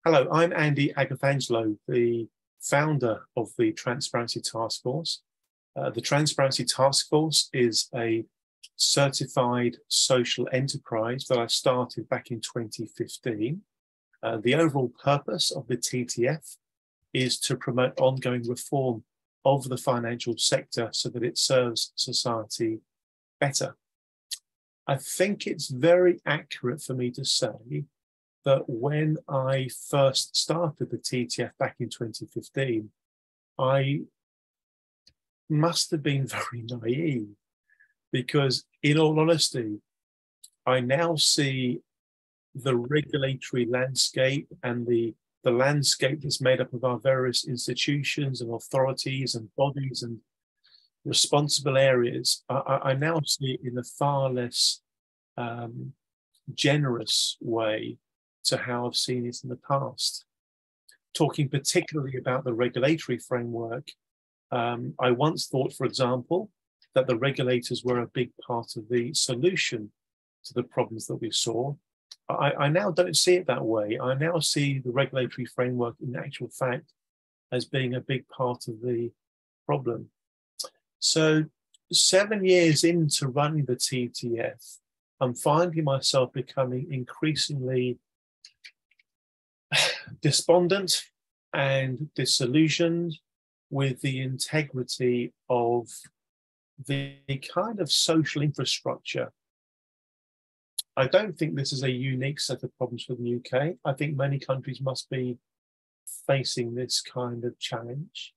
Hello, I'm Andy Agathangelo, the founder of the Transparency Task Force. The Transparency Task Force is a certified social enterprise that I started back in 2015. The overall purpose of the TTF is to promote ongoing reform of the financial sector so that it serves society better. I think it's very accurate for me to say that when I first started the TTF back in 2015, I must have been very naive, because in all honesty, I now see the regulatory landscape and the landscape that's made up of our various institutions and authorities and bodies and responsible areas. I now see it in a far less generous way to how I've seen it in the past. Talking particularly about the regulatory framework, I once thought, for example, that the regulators were a big part of the solution to the problems that we saw. I now don't see it that way. I now see the regulatory framework in actual fact as being a big part of the problem. So 7 years into running the TTF, I'm finding myself becoming increasingly despondent and disillusioned with the integrity of the kind of social infrastructure. I don't think this is a unique set of problems for the UK. I think many countries must be facing this kind of challenge.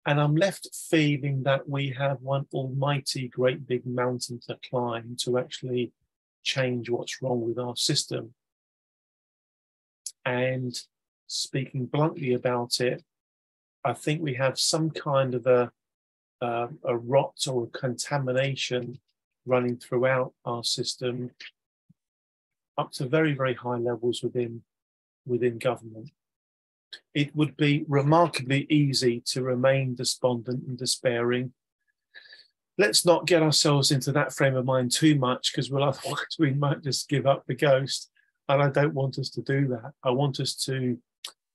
And I'm left feeling that we have one almighty great big mountain to climb to actually change what's wrong with our system. And speaking bluntly about it, I think we have some kind of a rot or a contamination running throughout our system up to very, very high levels within government. It would be remarkably easy to remain despondent and despairing. Let's not get ourselves into that frame of mind too much, because otherwise we might just give up the ghost. And I don't want us to do that. I want us to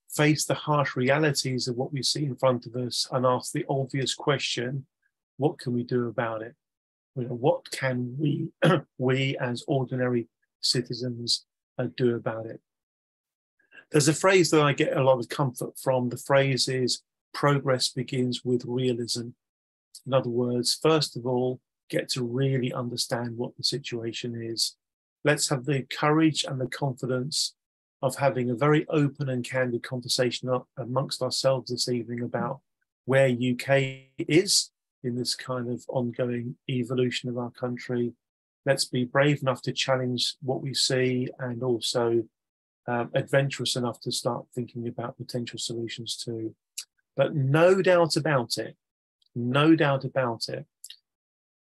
face the harsh realities of what we see in front of us and ask the obvious question: what can we do about it? What can we as ordinary citizens do about it? There's a phrase that I get a lot of comfort from. The phrase is, progress begins with realism. In other words, first of all, get to really understand what the situation is. Let's have the courage and the confidence of having a very open and candid conversation amongst ourselves this evening about where UK is in this kind of ongoing evolution of our country. Let's be brave enough to challenge what we see, and also adventurous enough to start thinking about potential solutions too. But no doubt about it,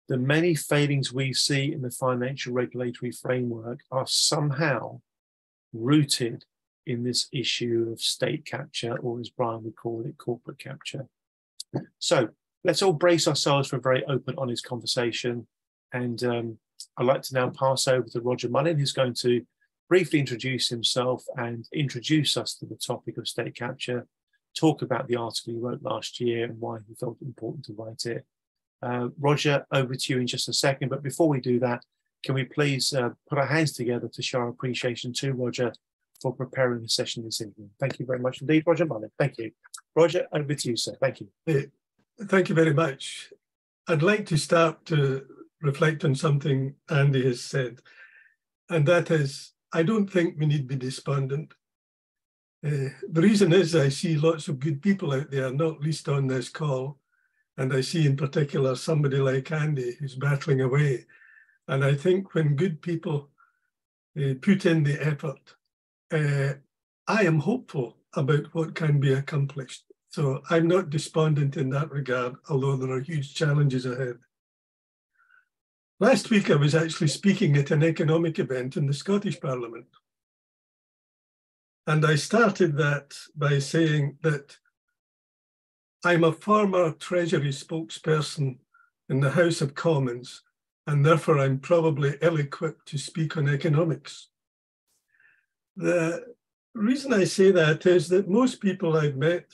the many failings we see in the financial regulatory framework are somehow rooted in this issue of state capture, or as Brian would call it, corporate capture. So let's all brace ourselves for a very open, honest conversation. And I'd like to now pass over to Roger Mullin, who's going to briefly introduce himself and introduce us to the topic of state capture, talk about the article he wrote last year and why he felt it important to write it. Roger, over to you in just a second. But before we do that, can we please put our hands together to show our appreciation to Roger for preparing the session this evening. Thank you very much indeed, Roger Mullin. Thank you. Roger, over to you, sir. Thank you. Thank you very much. I'd like to start to reflect on something Andy has said, and that is, I don't think we need to be despondent. The reason is I see lots of good people out there, not least on this call, and I see in particular somebody like Andy who's battling away. And I think when good people put in the effort, I am hopeful about what can be accomplished. So I'm not despondent in that regard, although there are huge challenges ahead. Last week, I was actually speaking at an economic event in the Scottish Parliament. And I started that by saying that I'm a former Treasury spokesperson in the House of Commons, and therefore I'm probably ill-equipped to speak on economics. The The reason I say that is that most people I've met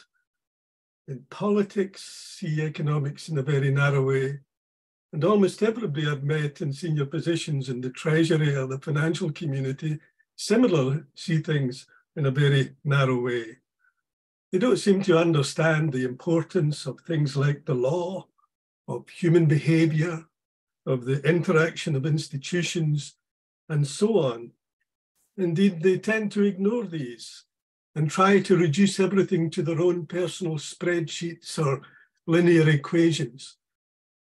in politics see economics in a very narrow way. And almost everybody I've met in senior positions in the Treasury or the financial community similarly see things in a very narrow way. They don't seem to understand the importance of things like the law, of human behavior, of the interaction of institutions, and so on. Indeed, they tend to ignore these and try to reduce everything to their own personal spreadsheets or linear equations.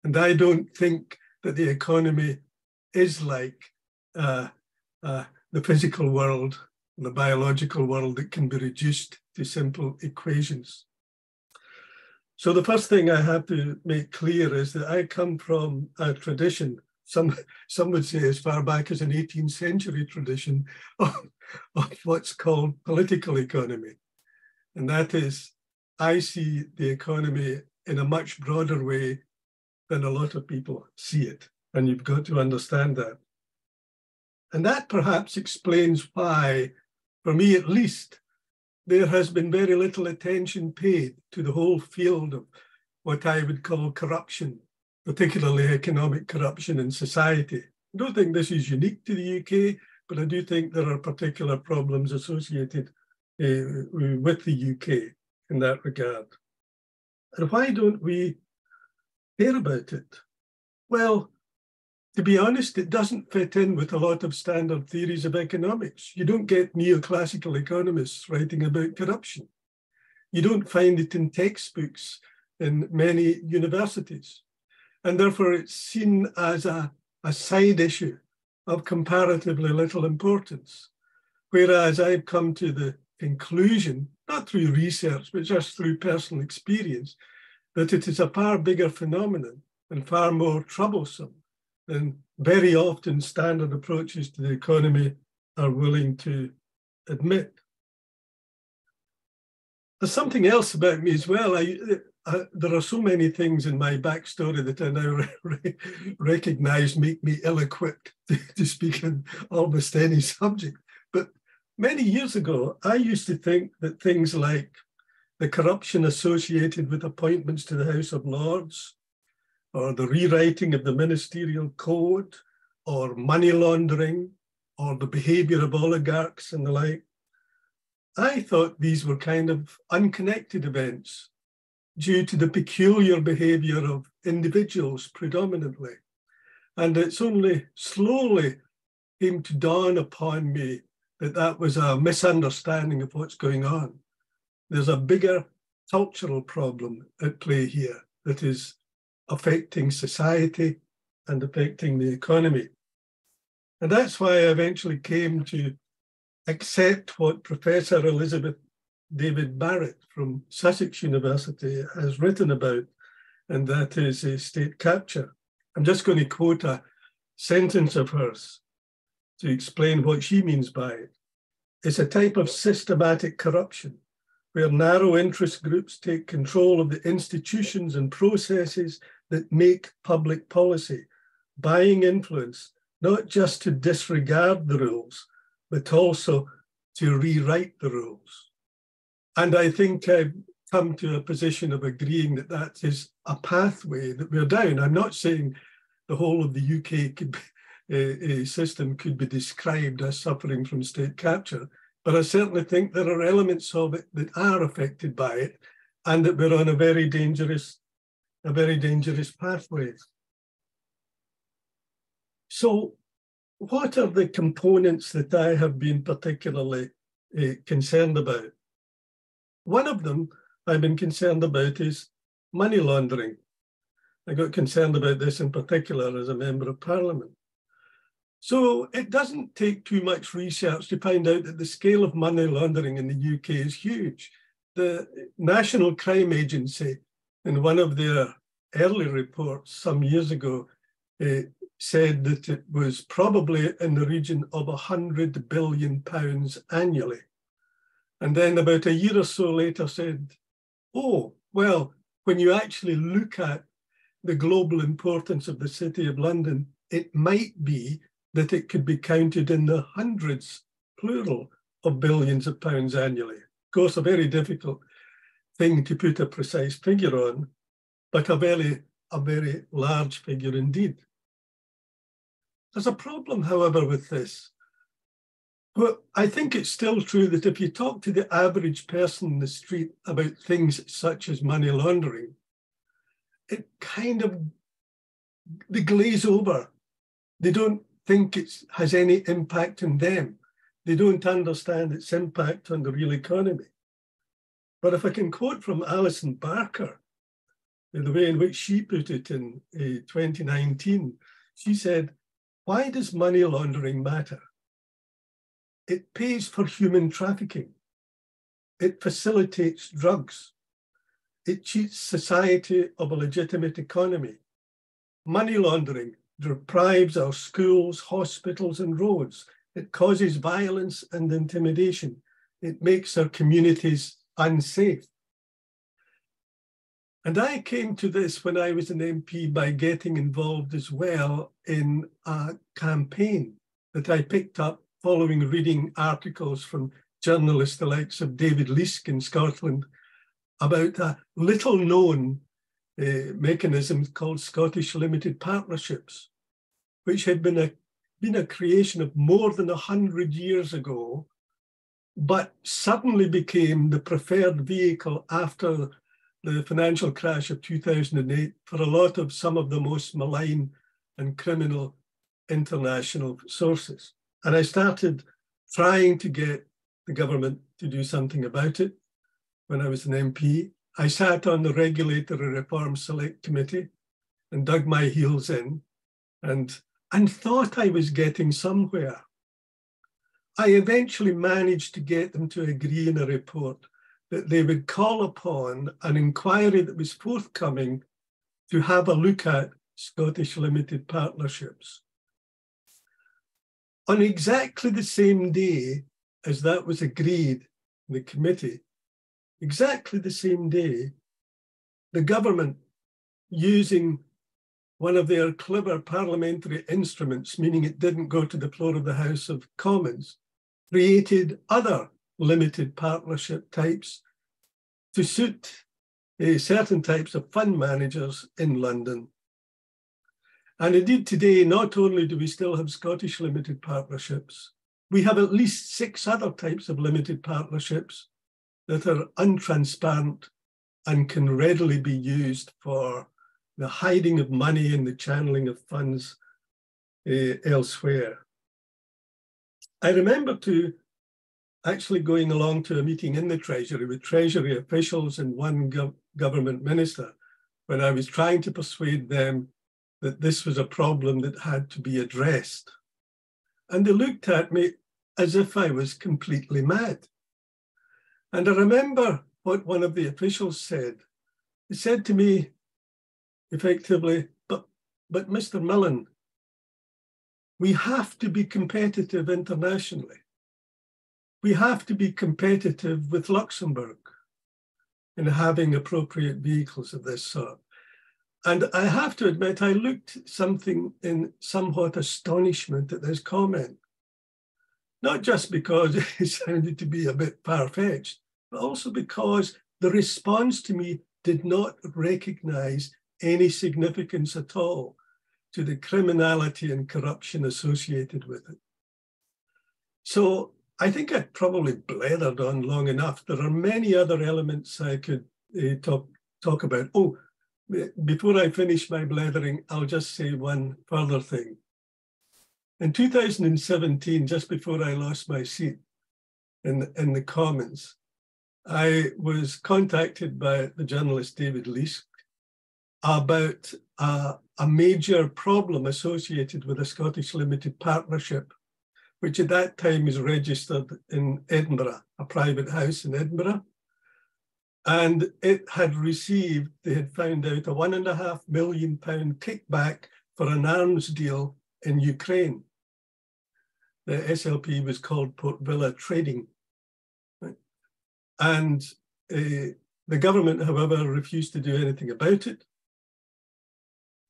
And I don't think that the economy is like the physical world, the biological world that can be reduced to simple equations. So the first thing I have to make clear is that I come from a tradition, some would say as far back as an 18th century tradition of what's called political economy. And that is, I see the economy in a much broader way than a lot of people see it. And you've got to understand that. And that perhaps explains why, for me at least, there has been very little attention paid to the whole field of what I would call corruption, particularly economic corruption in society. I don't think this is unique to the UK, but I do think there are particular problems associated with the UK in that regard. And why don't we care about it? Well, to be honest, it doesn't fit in with a lot of standard theories of economics. You don't get neoclassical economists writing about corruption. You don't find it in textbooks in many universities. And therefore, it's seen as a side issue of comparatively little importance. Whereas I've come to the conclusion, not through research, but just through personal experience, that it is a far bigger phenomenon and far more troublesome than very often standard approaches to the economy are willing to admit. There's something else about me as well. There are so many things in my backstory that I now recognize make me ill-equipped to speak on almost any subject. But many years ago, I used to think that things like the corruption associated with appointments to the House of Lords, or the rewriting of the ministerial code, or money laundering, or the behavior of oligarchs and the like, I thought these were kind of unconnected events due to the peculiar behavior of individuals predominantly. And it's only slowly came to dawn upon me that that was a misunderstanding of what's going on. There's a bigger cultural problem at play here that is affecting society and affecting the economy. And that's why I eventually came to accept what Professor Elizabeth David Barrett from Sussex University has written about, and that is state capture. I'm just going to quote a sentence of hers to explain what she means by it. It's a type of systematic corruption where narrow interest groups take control of the institutions and processes that make public policy, buying influence, not just to disregard the rules, but also to rewrite the rules. And I think I've come to a position of agreeing that that is a pathway that we're down. I'm not saying the whole of the UK system could be described as suffering from state capture, but I certainly think there are elements of it that are affected by it, and that we're on a very dangerous pathway. So what are the components that I have been particularly concerned about? One of them I've been concerned about is money laundering. I got concerned about this in particular as a member of Parliament. So it doesn't take too much research to find out that the scale of money laundering in the UK is huge. The National Crime Agency, in one of their early reports some years ago, said that it was probably in the region of £100 billion annually. And then about a year or so later said, oh, well, when you actually look at the global importance of the City of London, it might be that it could be counted in the hundreds, plural, of billions of pounds annually. Of course, a very difficult thing to put a precise figure on, but a very large figure indeed. There's a problem, however, with this. Well, I think it's still true that if you talk to the average person in the street about things such as money laundering, they glaze over. They don't think it has any impact on them. They don't understand its impact on the real economy. But if I can quote from Alison Barker, the way in which she put it in 2019, she said, "Why does money laundering matter? It pays for human trafficking. It facilitates drugs. It cheats society of a legitimate economy. Money laundering deprives our schools, hospitals, and roads. It causes violence and intimidation. It makes our communities unsafe." And I came to this when I was an MP by getting involved as well in a campaign that I picked up following reading articles from journalists the likes of David Leask in Scotland about a little known mechanism called Scottish Limited Partnerships, which had been a creation of more than 100 years ago, but suddenly became the preferred vehicle after the financial crash of 2008 for a lot of some of the most malign and criminal international sources. And I started trying to get the government to do something about it when I was an MP. I sat on the Regulatory Reform Select Committee and dug my heels in and thought I was getting somewhere. I eventually managed to get them to agree in a report that they would call upon an inquiry that was forthcoming to have a look at Scottish Limited Partnerships. On exactly the same day as that was agreed in the committee, exactly the same day, the government, using one of their clever parliamentary instruments, meaning it didn't go to the floor of the House of Commons, created other limited partnership types to suit certain types of fund managers in London. And indeed today, not only do we still have Scottish limited partnerships, we have at least 6 other types of limited partnerships that are untransparent and can readily be used for the hiding of money and the channeling of funds elsewhere. I remember actually going along to a meeting in the Treasury with Treasury officials and one government minister when I was trying to persuade them that this was a problem that had to be addressed. And they looked at me as if I was completely mad. And I remember what one of the officials said. He said to me effectively, but Mr. Millen, we have to be competitive internationally. We have to be competitive with Luxembourg in having appropriate vehicles of this sort. And I have to admit, I looked something in somewhat astonishment at this comment, not just because it sounded to be a bit far-fetched, but also because the response to me did not recognize any significance at all to the criminality and corruption associated with it. So I think I probably blathered on long enough. There are many other elements I could talk about. Oh, before I finish my blathering, I'll just say one further thing. In 2017, just before I lost my seat in the Commons, I was contacted by the journalist David Leask about a major problem associated with a Scottish limited partnership, which at that time is registered in Edinburgh, a private house in Edinburgh. And it had received, they had found out, a £1.5 million kickback for an arms deal in Ukraine. The SLP was called Port Vila Trading. And the government, however, refused to do anything about it.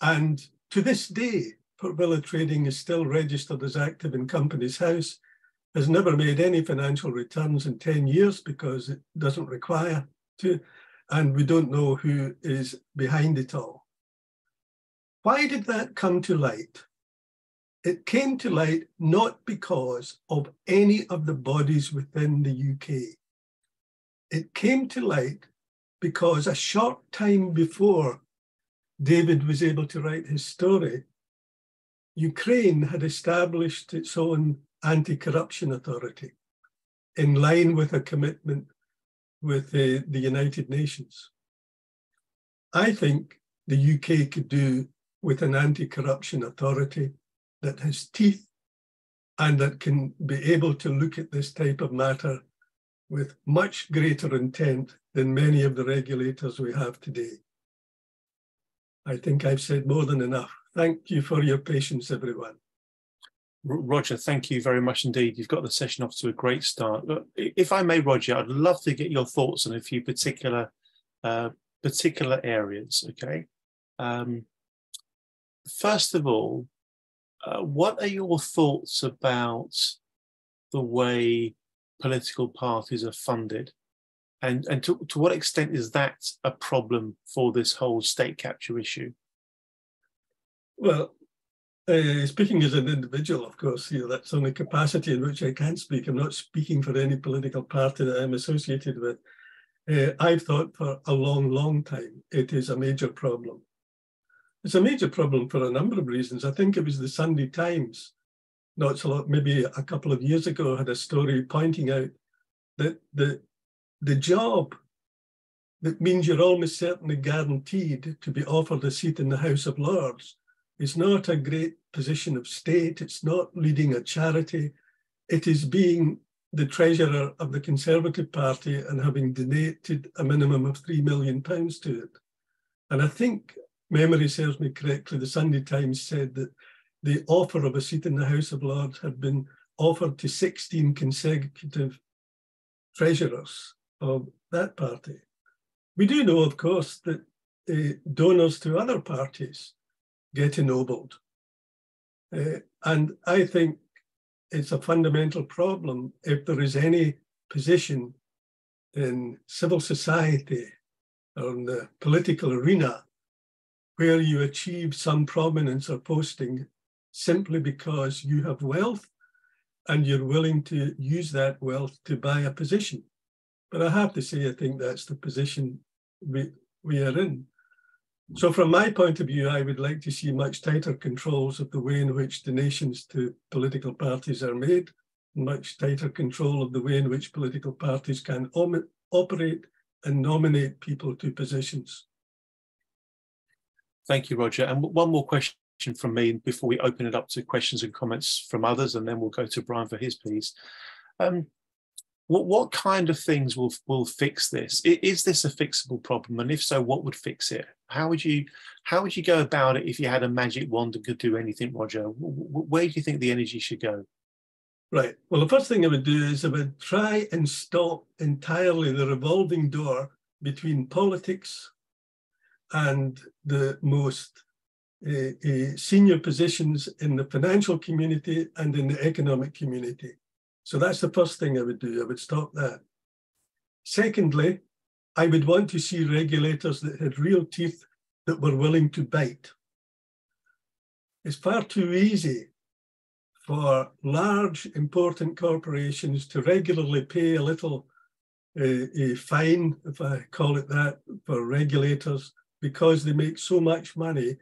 And to this day, Port Vila Trading is still registered as active in Companies House. has never made any financial returns in 10 years because it doesn't require to, and we don't know who is behind it all. Why did that come to light? It came to light not because of any of the bodies within the UK. It came to light because a short time before David was able to write his story, Ukraine had established its own anti-corruption authority in line with a commitment with the United Nations. I think the UK could do with an anti-corruption authority that has teeth and that can be able to look at this type of matter with much greater intent than many of the regulators we have today. I think I've said more than enough. Thank you for your patience, everyone. Roger, thank you very much indeed. You've got the session off to a great start. If I may, Roger, I'd love to get your thoughts on a few particular areas, okay? First of all, what are your thoughts about the way political parties are funded? And to what extent is that a problem for this whole state capture issue? Well, speaking as an individual, of course, that's only capacity in which I can speak. I'm not speaking for any political party that I'm associated with. I've thought for a long, long time it is a major problem. It's a major problem for a number of reasons. I think it was the Sunday Times, not so long, maybe a couple of years ago, had a story pointing out that the job that means you're almost certainly guaranteed to be offered a seat in the House of Lords is not a great position of state. It's not leading a charity. It is being the treasurer of the Conservative Party and having donated a minimum of £3 million to it. And I think, memory serves me correctly, the Sunday Times said that the offer of a seat in the House of Lords had been offered to 16 consecutive treasurers of that party. We do know, of course, that donors to other parties get ennobled. And I think it's a fundamental problem if there is any position in civil society or in the political arena where you achieve some prominence or posting simply because you have wealth and you're willing to use that wealth to buy a position. But I have to say, I think that's the position we are in. So from my point of view, I would like to see much tighter controls of the way in which donations to political parties are made, much tighter control of the way in which political parties can operate and nominate people to positions. Thank you, Roger. And one more question from me before we open it up to questions and comments from others, and then we'll go to Brian for his piece. What kind of things will fix this? Is this a fixable problem? And if so, what would fix it? How would you go about it if you had a magic wand and could do anything, Roger? Where do you think the energy should go? Right. Well, the first thing I would do is I would try and stop entirely the revolving door between politics and the most senior positions in the financial community and in the economic community. So that's the first thing I would do. I would stop that. Secondly, I would want to see regulators that had real teeth that were willing to bite. It's far too easy for large, important corporations to regularly pay a little a fine, if I call it that, for regulators because they make so much money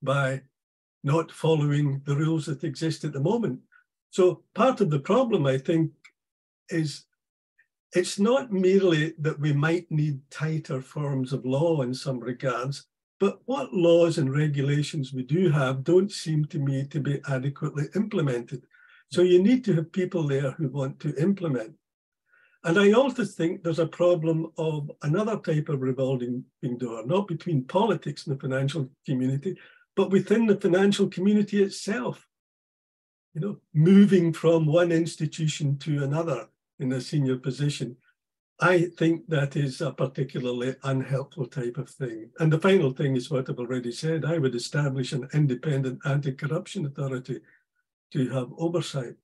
by not following the rules that exist at the moment. So part of the problem, I think, is it's not merely that we might need tighter forms of law in some regards, but what laws and regulations we do have don't seem to me to be adequately implemented. So you need to have people there who want to implement. And I also think there's a problem of another type of revolving door, not between politics and the financial community, but within the financial community itself. You know, moving from one institution to another in a senior position. I think that is a particularly unhelpful type of thing. And the final thing is what I've already said. I would establish an independent anti-corruption authority to have oversight.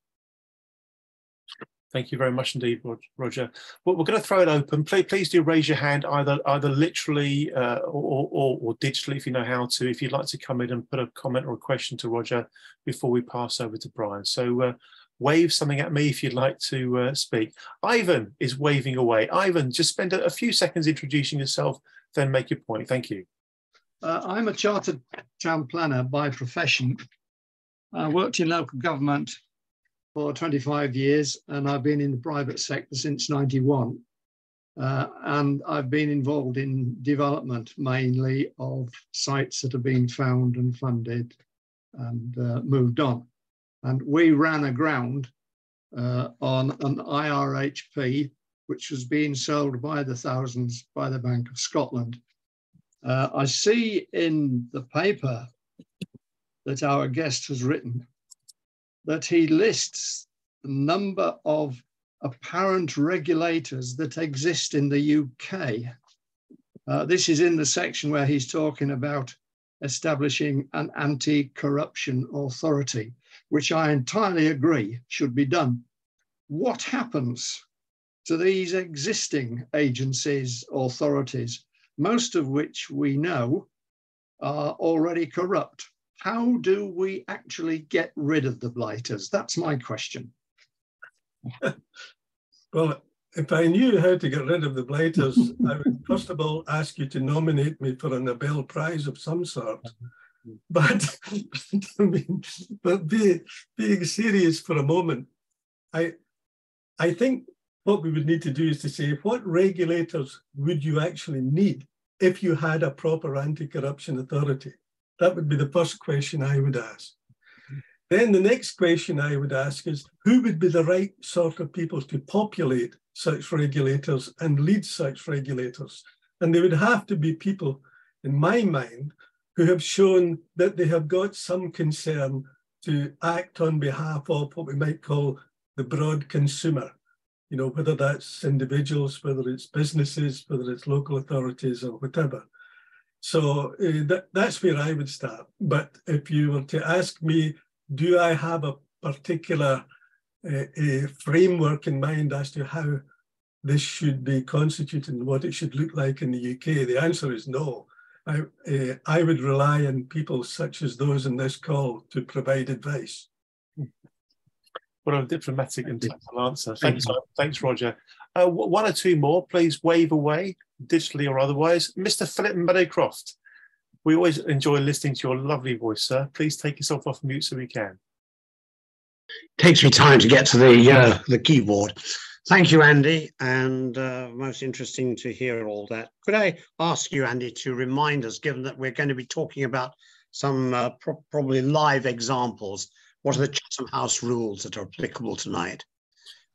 Thank you very much indeed, Roger. Well, we're going to throw it open. Please do raise your hand, either literally or digitally, if you know how to, if you'd like to come in and put a comment or a question to Roger before we pass over to Brian. So wave something at me if you'd like to speak. Ivan is waving away. Ivan, just spend a few seconds introducing yourself, then make your point. Thank you. I'm a chartered town planner by profession. I worked in local government for 25 years, and I've been in the private sector since 91. And I've been involved in development mainly of sites that have been found and funded and moved on. And we ran aground on an IRHP, which was being sold by the thousands by the Bank of Scotland. I see in the paper that our guest has written that he lists the number of apparent regulators that exist in the UK. This is in the section where he's talking about establishing an anti-corruption authority, which I entirely agree should be done. What happens to these existing agencies, authorities, most of which we know are already corrupt? How do we actually get rid of the blighters? That's my question. Well, if I knew how to get rid of the blighters, I would first of all ask you to nominate me for a Nobel Prize of some sort. But I mean, but being serious for a moment, I think what we would need to do is to say, what regulators would you actually need if you had a proper anti-corruption authority? That would be the first question I would ask. Then the next question I would ask is, who would be the right sort of people to populate such regulators and lead such regulators? And they would have to be people, in my mind, who have shown that they have got some concern to act on behalf of what we might call the broad consumer. You know, whether that's individuals, whether it's businesses, whether it's local authorities or whatever. So that's where I would start. But if you were to ask me, do I have a particular framework in mind as to how this should be constituted and what it should look like in the UK, the answer is no. I would rely on people such as those in this call to provide advice. What a diplomatic and tactful answer. Thanks, Roger. One or two more, please wave away, digitally or otherwise. Mr. Philip Meadowcroft, we always enjoy listening to your lovely voice, sir. Please take yourself off mute so we can. Takes me time to get to the keyboard. Thank you, Andy, and most interesting to hear all that. Could I ask you, Andy, to remind us, given that we're going to be talking about some probably live examples, what are the Chatham House rules that are applicable tonight?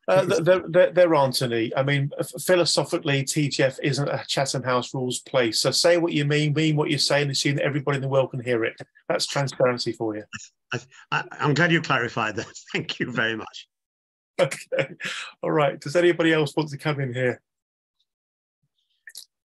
There aren't any. I mean, philosophically, TGF isn't a Chatham House rules place. So say what you mean what you say, and assume that everybody in the world can hear it. That's transparency for you. I'm glad you clarified that. Thank you very much. Okay. All right. Does anybody else want to come in here?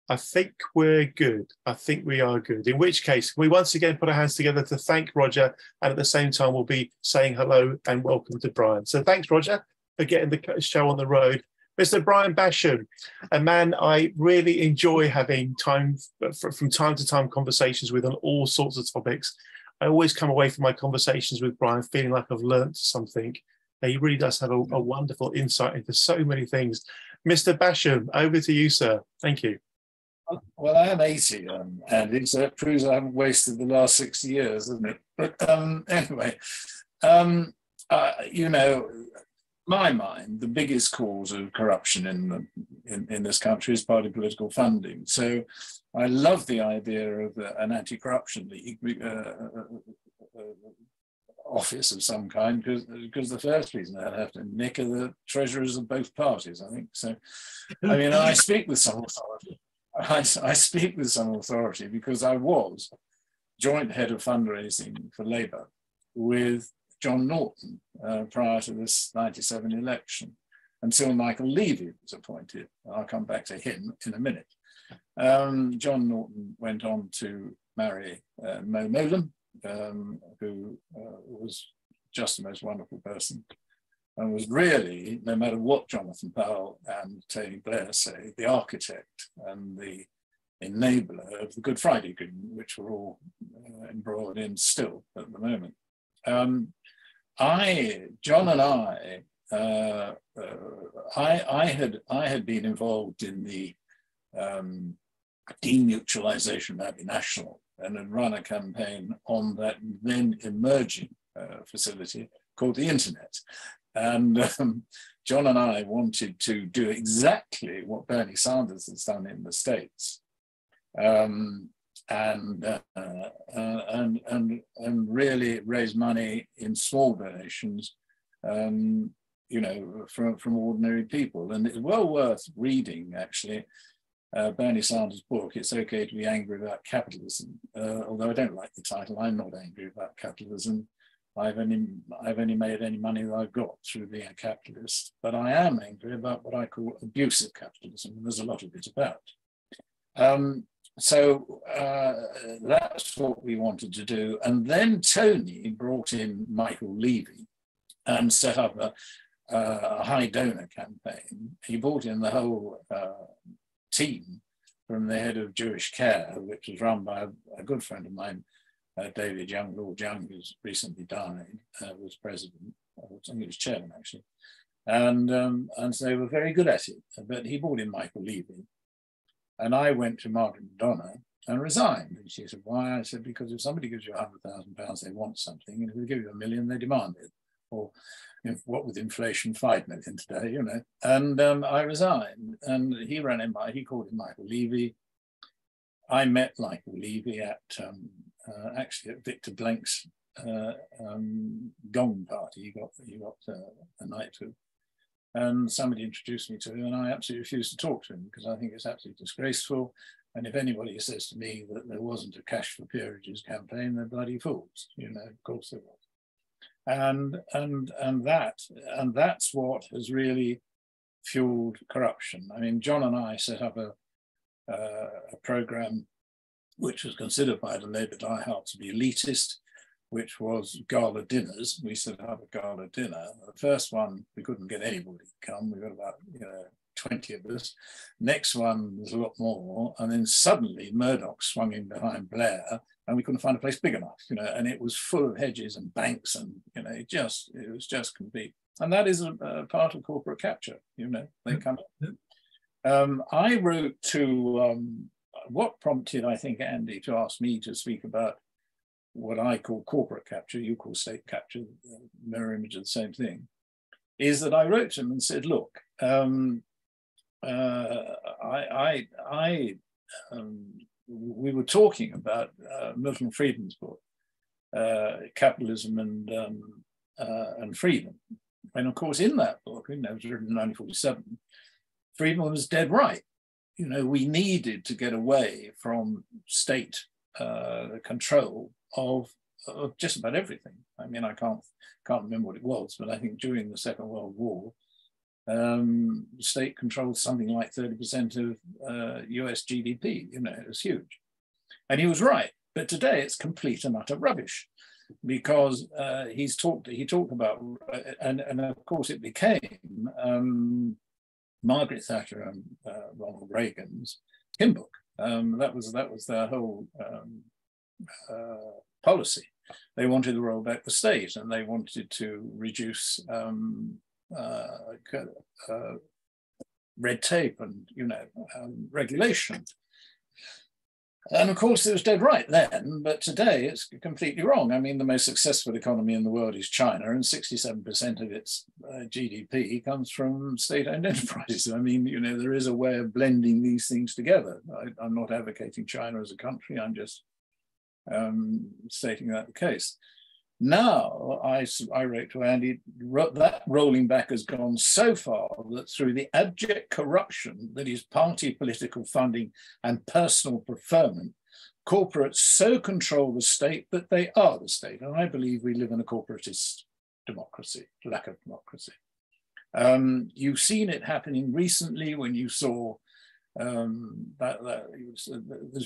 I think we're good. I think we are good. In which case, we once again put our hands together to thank Roger, and at the same time, we'll be saying hello and welcome to Brian. So thanks, Roger, for getting the show on the road. Mr. Brian Basham, a man I really enjoy having from time to time conversations with on all sorts of topics. I always come away from my conversations with Brian feeling like I've learned something. He really does have a wonderful insight into so many things. Mr. Basham, over to you, sir. Thank you. Well, I am 80, Andy, so it proves I haven't wasted the last 60 years, doesn't it? But anyway, you know, my mind, the biggest cause of corruption in this country is party political funding. So I love the idea of an anti-corruption league office of some kind, because the first reason I'd have to nick are the treasurers of both parties, I think. So, I mean, I speak with some authority. I speak with some authority because I was joint head of fundraising for Labour with John Norton prior to this 97 election, until Michael Levy was appointed. I'll come back to him in a minute. John Norton went on to marry Mo Mowlam, who was just the most wonderful person. and was really, no matter what Jonathan Powell and Tony Blair say, the architect and the enabler of the Good Friday Agreement, which we're all embroiled in still at the moment. John and I had been involved in the demutualization of Abbey National and had run a campaign on that then emerging facility called the Internet. And John and I wanted to do exactly what Bernie Sanders has done in the States, and really raise money in small donations, you know, from ordinary people. And it's well worth reading, actually, Bernie Sanders' book, It's Okay to Be Angry About Capitalism. Although I don't like the title, I'm not angry about capitalism. I've only made any money that I've got through being a capitalist, but I am angry about what I call abusive capitalism, and there's a lot of it about. So that's what we wanted to do. And then Tony brought in Michael Levy and set up a high donor campaign. He brought in the whole team from the head of Jewish Care, which was run by a good friend of mine, David Young, Lord Young, who's recently died, was president, I think he was chairman actually. And so they were very good at it. But he brought in Michael Levy. And I went to Margaret Madonna and resigned. And she said, why? I said, because if somebody gives you £100,000, they want something. And if they give you £1 million, they demand it. Or what with inflation, 5 million today, you know. And I resigned. And he called him Michael Levy. I met Michael Levy at actually at Victor Blank's gong party. He got a night to, and somebody introduced me to him, and I absolutely refused to talk to him because I think it's absolutely disgraceful. And if anybody says to me that there wasn't a cash for peerages campaign, they're bloody fools. You know, of course there was. And that's what has really fueled corruption. I mean, John and I set up a program which was considered by the Labour diehard to be elitist, which was gala dinners. We set up a gala dinner. The first one, we couldn't get anybody to come. We got about 20 of us. Next one was a lot more. And then suddenly Murdoch swung in behind Blair and we couldn't find a place big enough, and it was full of hedges and banks and, it was just complete. And that is a part of corporate capture, they come up. I wrote to, what prompted, I think, Andy, to ask me to speak about what I call corporate capture, you call state capture, mirror image of the same thing, is that I wrote to him and said, look, we were talking about Milton Friedman's book, Capitalism and Freedom. And of course, in that book, it was written in 1947, Friedman was dead right. We needed to get away from state control of just about everything. I mean, I can't remember what it was, but I think during the Second World War, the state controlled something like 30% of US GDP. It was huge. And he was right. But today it's complete and utter rubbish, because he talked about, and of course it became Margaret Thatcher and Ronald Reagan's hymn book. That was their whole policy. They wanted to roll back the state, and they wanted to reduce red tape and regulation. And of course, it was dead right then, but today it's completely wrong. I mean, the most successful economy in the world is China, and 67% of its GDP comes from state-owned enterprises. I mean, there is a way of blending these things together. I'm not advocating China as a country, I'm just stating that the case. Now, I wrote to Andy, that rolling back has gone so far that through the abject corruption that is party political funding and personal preferment, corporates so control the state that they are the state. And I believe we live in a corporatist democracy, lack of democracy. You've seen it happening recently when you saw there's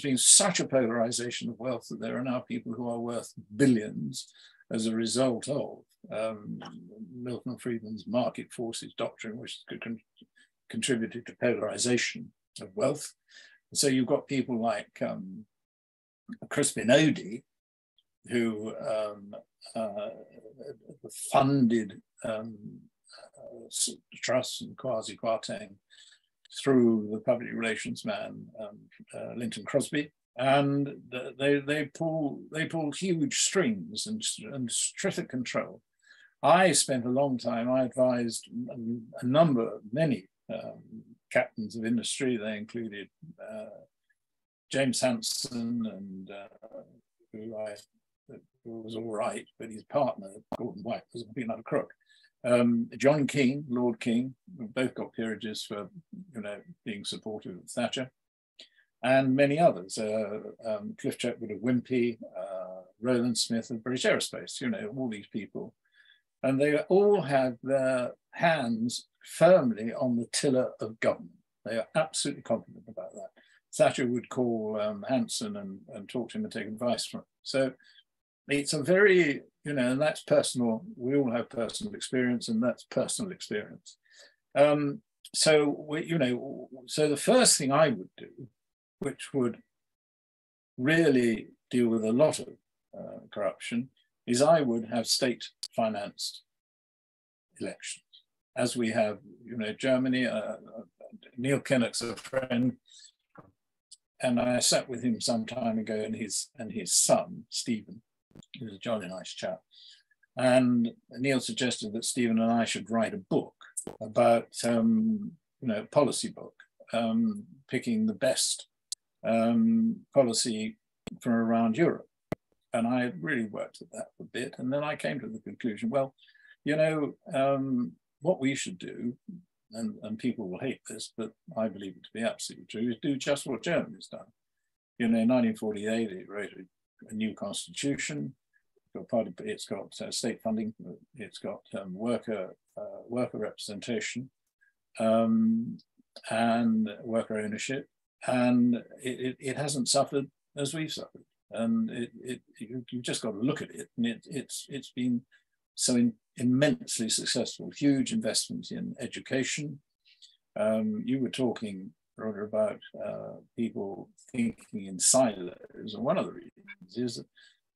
been such a polarization of wealth that there are now people who are worth billions as a result of Milton Friedman's market forces doctrine, which contributed to polarization of wealth. So you've got people like Crispin Odey, who funded trusts and quasi-Kwarteng through the public relations man Linton Crosby, and they pulled huge strings and terrific control. I spent a long time. I advised many captains of industry. They included James Hanson, and who was all right, but his partner Gordon White was a bit like a crook. John King, Lord King, both got peerages for being supportive of Thatcher, and many others. Cliff Chetwood of Wimpey, Roland Smith of British Aerospace. All these people, and they all had their hands firmly on the tiller of government. They are absolutely confident about that. Thatcher would call Hanson and talk to him and take advice from him. So it's a very, and that's personal. We all have personal experience, and that's personal experience. So the first thing I would do, which would really deal with a lot of corruption, is I would have state-financed elections, as we have, Germany. Neil Kinnock's a friend, and I sat with him some time ago, and his son Stephen, he was a jolly nice chap, and Neil suggested that Stephen and I should write a book about policy book, picking the best policy from around Europe. And I really worked at that a bit, and then I came to the conclusion, well, what we should do, and people will hate this, but I believe it to be absolutely true, is do just what Germany's done. In 1948, it wrote a new constitution. It's got state funding. It's got worker representation and worker ownership, and it hasn't suffered as we've suffered. And you've just got to look at it, and it's been so immensely successful. Huge investments in education. You were talking, Roger, about people thinking in silos, and one of the reasons is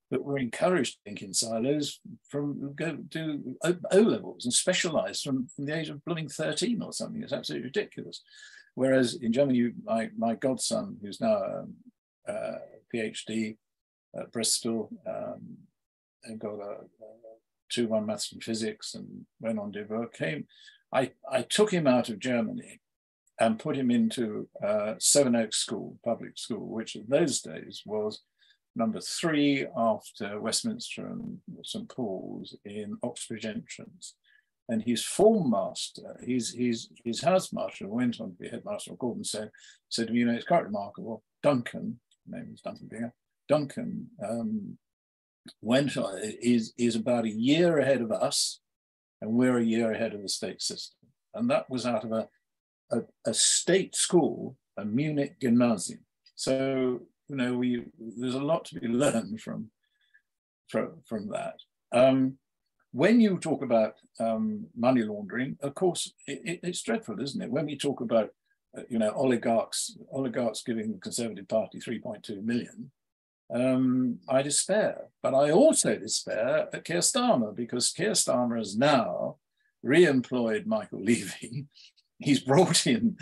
that we're encouraged to think in silos from go do O-levels and specialize from the age of blooming 13 or something. It's absolutely ridiculous. Whereas in Germany, my godson, who's now a PhD at Bristol, and got a 2-1 maths and physics, and went on to work, I took him out of Germany and put him into Sevenoaks School, public school, which in those days was number 3 after Westminster and St. Paul's in Oxbridge Entrance. And his form master, his house marshal, went on to be headmaster of Gordon, said to me, it's quite remarkable, Duncan, his name was Duncan Binger, Duncan is about a year ahead of us, and we're a year ahead of the state system. And that was out of a state school, a Munich gymnasium. So, there's a lot to be learned from that. When you talk about money laundering, of course, it's dreadful, isn't it? When we talk about, oligarchs giving the Conservative Party 3.2 million, I despair. But I also despair at Keir Starmer, because Keir Starmer has now re-employed Michael Levy. He's brought in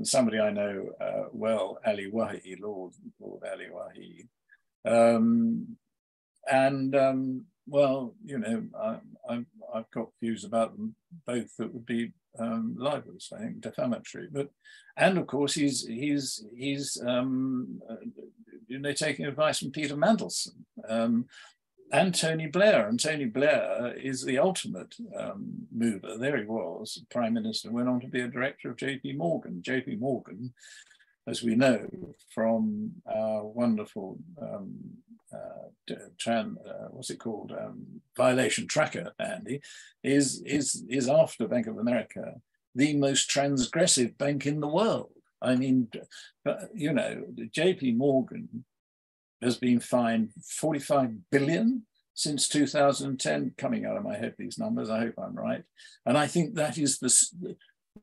somebody I know well, Ali Wahi, Lord Ali Wahi. I've got views about them both that would be libelous, I think, defamatory. And of course, he's taking advice from Peter Mandelson and Tony Blair. And Tony Blair is the ultimate mover. There he was, Prime Minister, went on to be a director of JP Morgan. JP Morgan, as we know from our wonderful violation tracker, Andy, is after Bank of America the most transgressive bank in the world. I mean, JP Morgan has been fined 45 billion since 2010, coming out of my head, these numbers, I hope I'm right. And I think that is the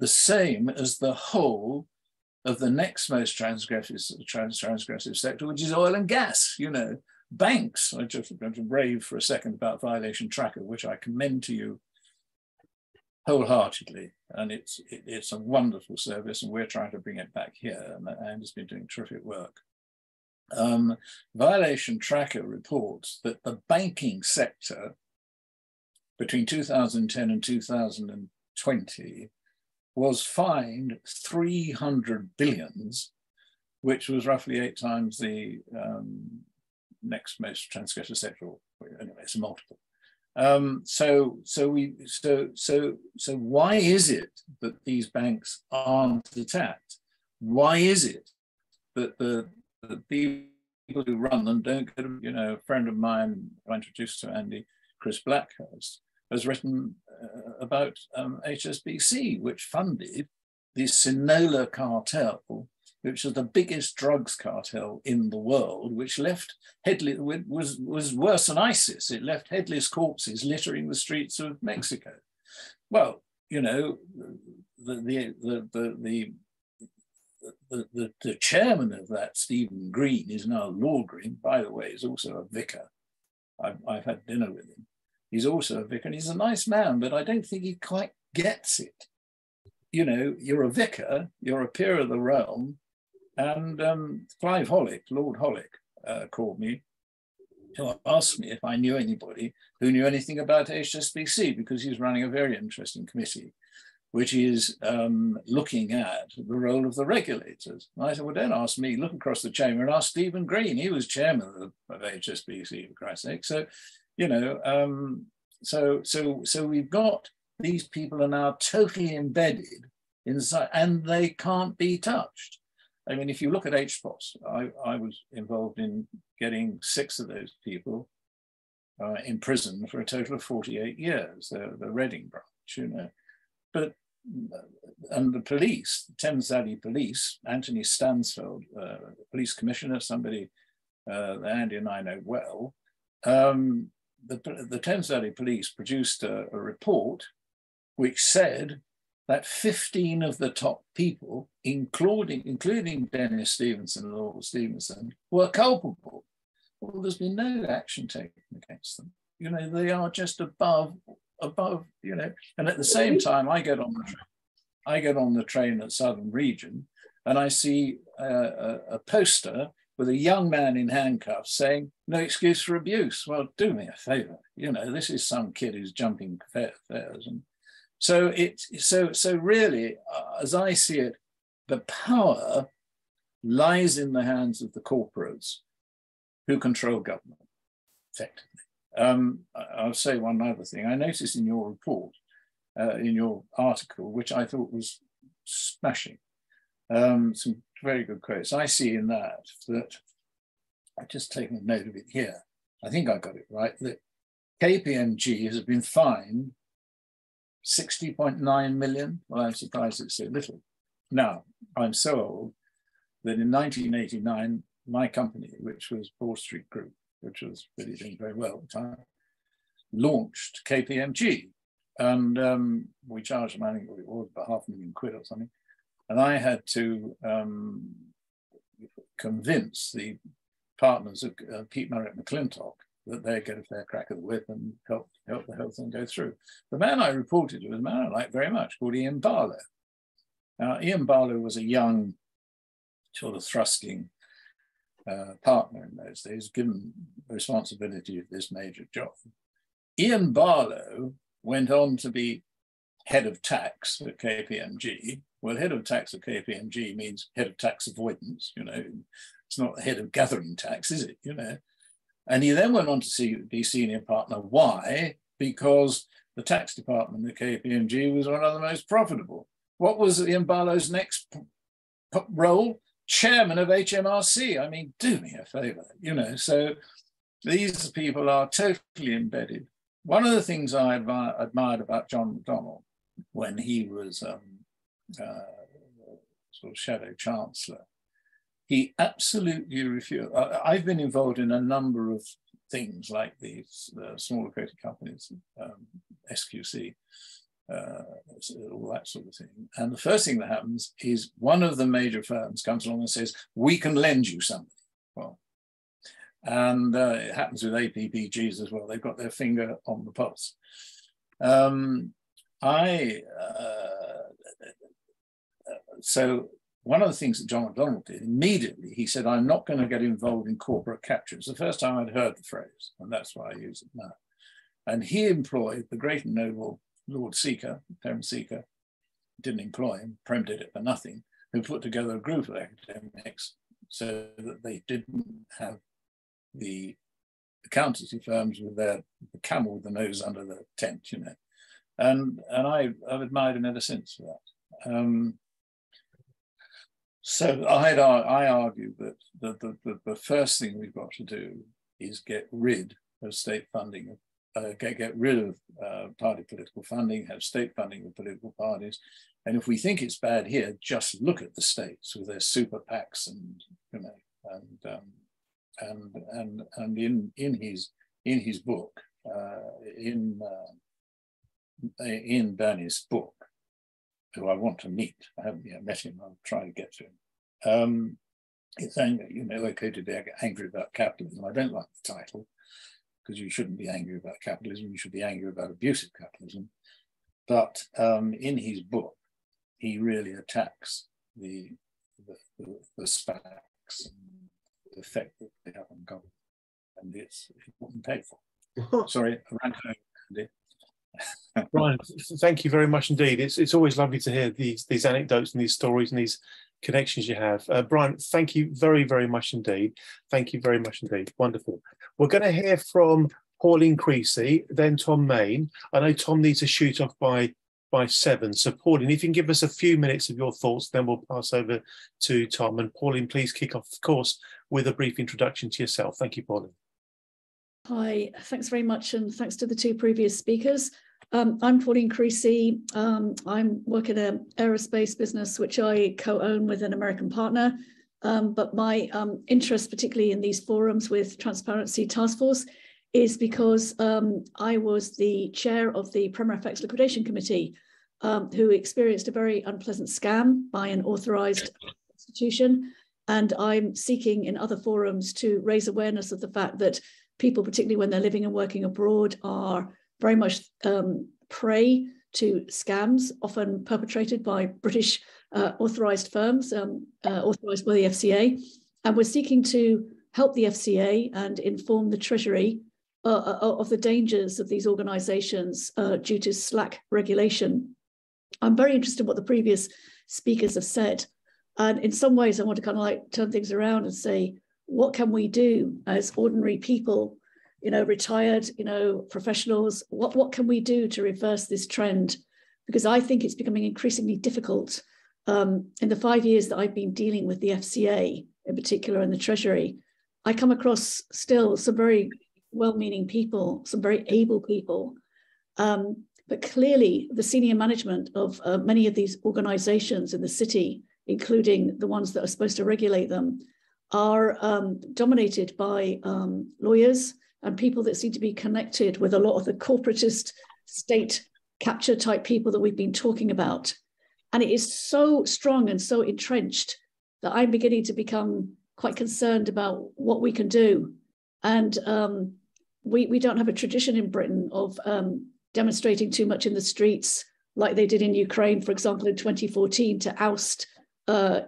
same as the whole of the next most transgressive sector, which is oil and gas. You know, banks. I'm just going to rave for a second about Violation Tracker, which I commend to you wholeheartedly. And it's a wonderful service, and we're trying to bring it back here. And Andy's been doing terrific work. Violation Tracker reports that the banking sector between 2010 and 2020 was fined 300 billions, which was roughly 8 times the next most transgressive sector. Anyway, it's a multiple. So why is it that these banks aren't attacked? Why is it that the people who run them don't get, you know, a friend of mine who I introduced to Andy, Chris Blackhurst, has written about HSBC, which funded the Sinaloa cartel, which is the biggest drugs cartel in the world, which left was worse than ISIS. It left headless corpses littering the streets of Mexico. Well, you know, the chairman of that, Stephen Green, is now Lord Green, by the way, is also a vicar. I've had dinner with him. He's also a vicar, and he's a nice man, but I don't think he quite gets it. You know, you're a vicar, you're a peer of the realm, and Clive Hollick, Lord Hollick, called me to ask me if I knew anybody who knew anything about HSBC, because he's running a very interesting committee, which is looking at the role of the regulators. And I said, well, don't ask me, look across the chamber and ask Stephen Green. He was chairman of HSBC, for Christ's sake. So, you know, so we've got, these people are now totally embedded inside, and they can't be touched. I mean, if you look at HPOS, I was involved in getting 6 of those people in prison for a total of 48 years, the Reading branch, you know. But, and the police, the Thames Valley Police, Anthony Stansfeld, police commissioner, somebody that Andy and I know well, the Thames Valley Police produced a report which said that 15 of the top people, including Dennis Stevenson and Lord Stevenson, were culpable. Well, there's been no action taken against them. You know, they are just above, you know. And at the same time, I get on the train at Southern Region, and I see a poster with a young man in handcuffs saying, "No excuse for abuse." Well, do me a favor. You know, this is some kid who's jumping fares. And so so really, as I see it, the power lies in the hands of the corporates who control government, effectively. I'll say one other thing. I noticed in your report, in your article, which I thought was smashing, some very good quotes. I see in that I've just taken a note of it here. I think I got it right, that KPMG has been fined 60.9 million. Well, I'm surprised it's so little. Now, I'm so old that in 1989, my company, which was Broad Street Group, which was really doing very well at the time, launched KPMG. And we charged them, I think it was about £500,000 or something. And I had to convince the partners of Pete Murray McClintock that they'd get a fair crack of the whip and help the whole thing go through. The man I reported to was a man I liked very much, called Ian Barlow. Now, Ian Barlow was a young, sort of thrusting partner in those days, given the responsibility of this major job. Ian Barlow went on to be head of tax at KPMG. Well, head of tax at KPMG means head of tax avoidance, you know. It's not the head of gathering tax, is it, you know? And he then went on to be senior partner. Why? Because the tax department at KPMG was one of the most profitable. What was Ian Barlow's next role? Chairman of HMRC. I mean, do me a favor, you know. So these people are totally embedded. One of the things I admired about John McDonnell when he was sort of shadow chancellor, he absolutely refused. I've been involved in a number of things like these smaller creative companies, SQC, all that sort of thing. And the first thing that happens is one of the major firms comes along and says, we can lend you something. Well, and it happens with APPGs as well. They've got their finger on the pulse. So one of the things that John McDonnell did immediately, he said, I'm not going to get involved in corporate capture. It's the first time I'd heard the phrase, and that's why I use it now. And he employed the great and noble Lord Seeker, Terence Seeker, didn't employ him, Prem did it for nothing, who put together a group of academics so that they didn't have the accountancy firms with the camel with the nose under the tent, you know. And I've admired him ever since for that. So I argue that the first thing we've got to do is get rid of state funding, get rid of party political funding, have state funding of political parties. And if we think it's bad here, just look at the states with their super PACs and, you know, and in his book, in Bernie's book, who I want to meet. I haven't yet met him. I'll try to get to him. It's saying, you know, okay to be angry about capitalism. I don't like the title because you shouldn't be angry about capitalism. You should be angry about abusive capitalism. But in his book, he really attacks the SPACs and the effect that they have on government, and it's important to pay for. Sorry, I ran home, Andy. Brian, thank you very much indeed. It's always lovely to hear these anecdotes and these stories and these connections you have. Brian, thank you very, very much indeed. Thank you very much indeed. Wonderful. We're going to hear from Pauline Creasy, then Tom Main. I know Tom needs to shoot off by 7. So Pauline, if you can give us a few minutes of your thoughts, then we'll pass over to Tom. And Pauline, please kick off, of course, with a brief introduction to yourself. Thank you, Pauline. Hi, thanks very much, and thanks to the 2 previous speakers. I'm Pauline Creasy. I'm working in an aerospace business, which I co-own with an American partner. But my interest, particularly in these forums with Transparency Task Force, is because I was the chair of the Premier FX Liquidation Committee, who experienced a very unpleasant scam by an authorized institution. And I'm seeking in other forums to raise awareness of the fact that people, particularly when they're living and working abroad, are very much prey to scams, often perpetrated by British authorised firms, authorised by the FCA. And we're seeking to help the FCA and inform the Treasury of the dangers of these organisations due to slack regulation. I'm very interested in what the previous speakers have said. And in some ways, I want to kind of like turn things around and say, what can we do as ordinary people, you know, retired, you know, professionals? What can we do to reverse this trend? Because I think it's becoming increasingly difficult. In the 5 years that I've been dealing with the FCA, in particular, and the Treasury, I come across still some very well-meaning people, some very able people. But clearly, the senior management of many of these organisations in the city, including the ones that are supposed to regulate them, are dominated by lawyers and people that seem to be connected with a lot of the corporatist state capture type people that we've been talking about. And it is so strong and so entrenched that I'm beginning to become quite concerned about what we can do. And we don't have a tradition in Britain of demonstrating too much in the streets like they did in Ukraine, for example, in 2014 to oust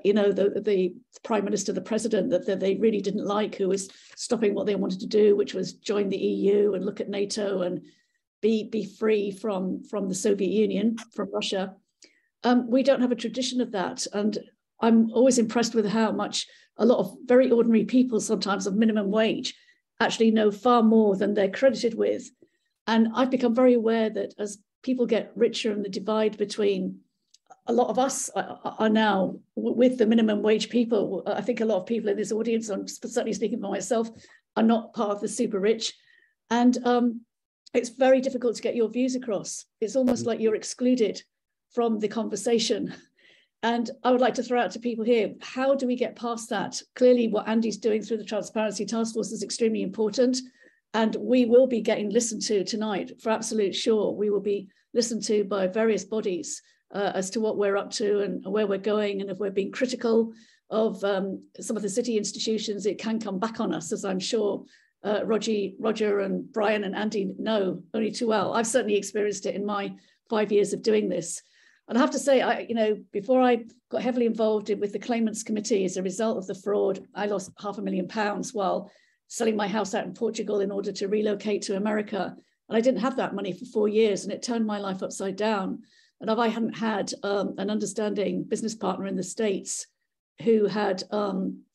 you know, the prime minister, the president that they really didn't like, who was stopping what they wanted to do, which was join the EU and look at NATO and be free from the Soviet Union, from Russia. We don't have a tradition of that. And I'm always impressed with how much a lot of very ordinary people, sometimes of minimum wage, actually know far more than they're credited with. And I've become very aware that as people get richer and the divide between a lot of us are now with the minimum wage people. I think a lot of people in this audience, I'm certainly speaking for myself, are not part of the super rich. And it's very difficult to get your views across. It's almost like you're excluded from the conversation. And I would like to throw out to people here, how do we get past that? Clearly what Andy's doing through the Transparency Task Force is extremely important. And we will be getting listened to tonight, for absolute sure. We will be listened to by various bodies as to what we're up to and where we're going. And if we're being critical of some of the city institutions, it can come back on us, as I'm sure Roger and Brian and Andy know only too well. I've certainly experienced it in my 5 years of doing this. And I have to say, before I got heavily involved with the Claimants Committee as a result of the fraud, I lost £500,000 while selling my house out in Portugal in order to relocate to America. And I didn't have that money for 4 years, and it turned my life upside down. And if I hadn't had an understanding business partner in the States who had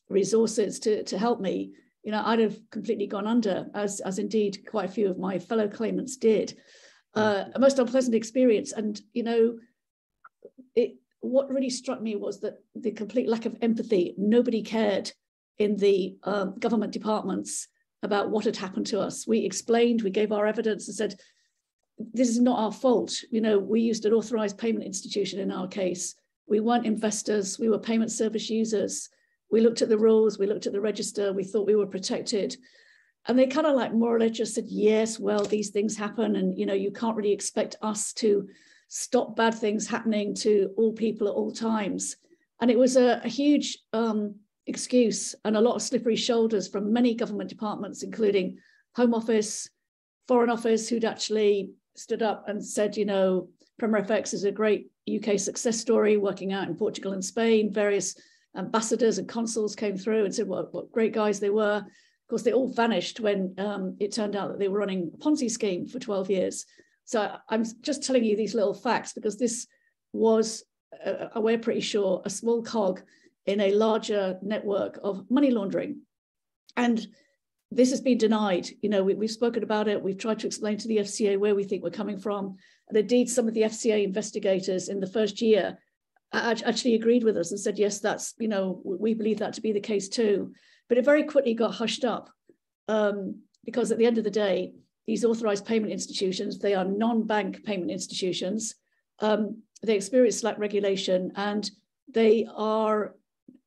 resources to help me, I'd have completely gone under, as indeed quite a few of my fellow claimants did. A most unpleasant experience. And, what really struck me was that the complete lack of empathy. Nobody cared in the government departments about what had happened to us. We explained, we gave our evidence and said, this is not our fault. We used an authorized payment institution in our case. We weren't investors, we were payment service users. We looked at the rules, we looked at the register, we thought we were protected. And they kind of like more or less just said, yes, well, these things happen. And, you can't really expect us to stop bad things happening to all people at all times. And it was a huge excuse and a lot of slippery shoulders from many government departments, including Home Office, Foreign Office, who'd actually stood up and said, Premier FX is a great UK success story, working out in Portugal and Spain. Various ambassadors and consuls came through and said what great guys they were. Of course, they all vanished when it turned out that they were running a Ponzi scheme for 12 years. So I'm just telling you these little facts because this was, we're pretty sure, a small cog in a larger network of money laundering. And this has been denied. We've spoken about it. We've tried to explain to the FCA where we think we're coming from. And indeed, some of the FCA investigators in the first year actually agreed with us and said, yes, that's, we believe that to be the case too. But it very quickly got hushed up because at the end of the day, these authorized payment institutions, they are non-bank payment institutions. They experience slack regulation and they are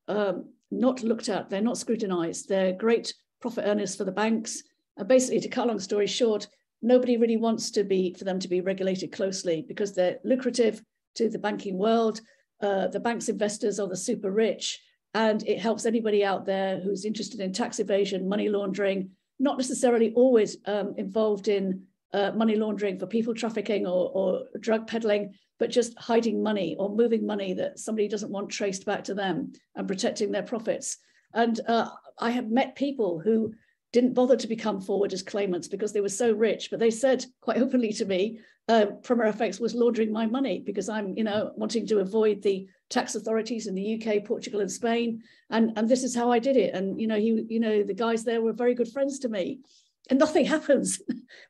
not looked at, they're not scrutinized. They're great profit earners for the banks. And basically, to cut a long story short, nobody really wants for them to be regulated closely because they're lucrative to the banking world. The bank's investors are the super rich, and it helps anybody out there who's interested in tax evasion, money laundering, not necessarily always involved in money laundering for people trafficking or drug peddling, but just hiding money or moving money that somebody doesn't want traced back to them and protecting their profits. And I have met people who didn't bother to become forward as claimants because they were so rich, but they said quite openly to me, Premier FX was laundering my money because I'm, wanting to avoid the tax authorities in the UK, Portugal, and Spain, and this is how I did it. And the guys there were very good friends to me, and nothing happens.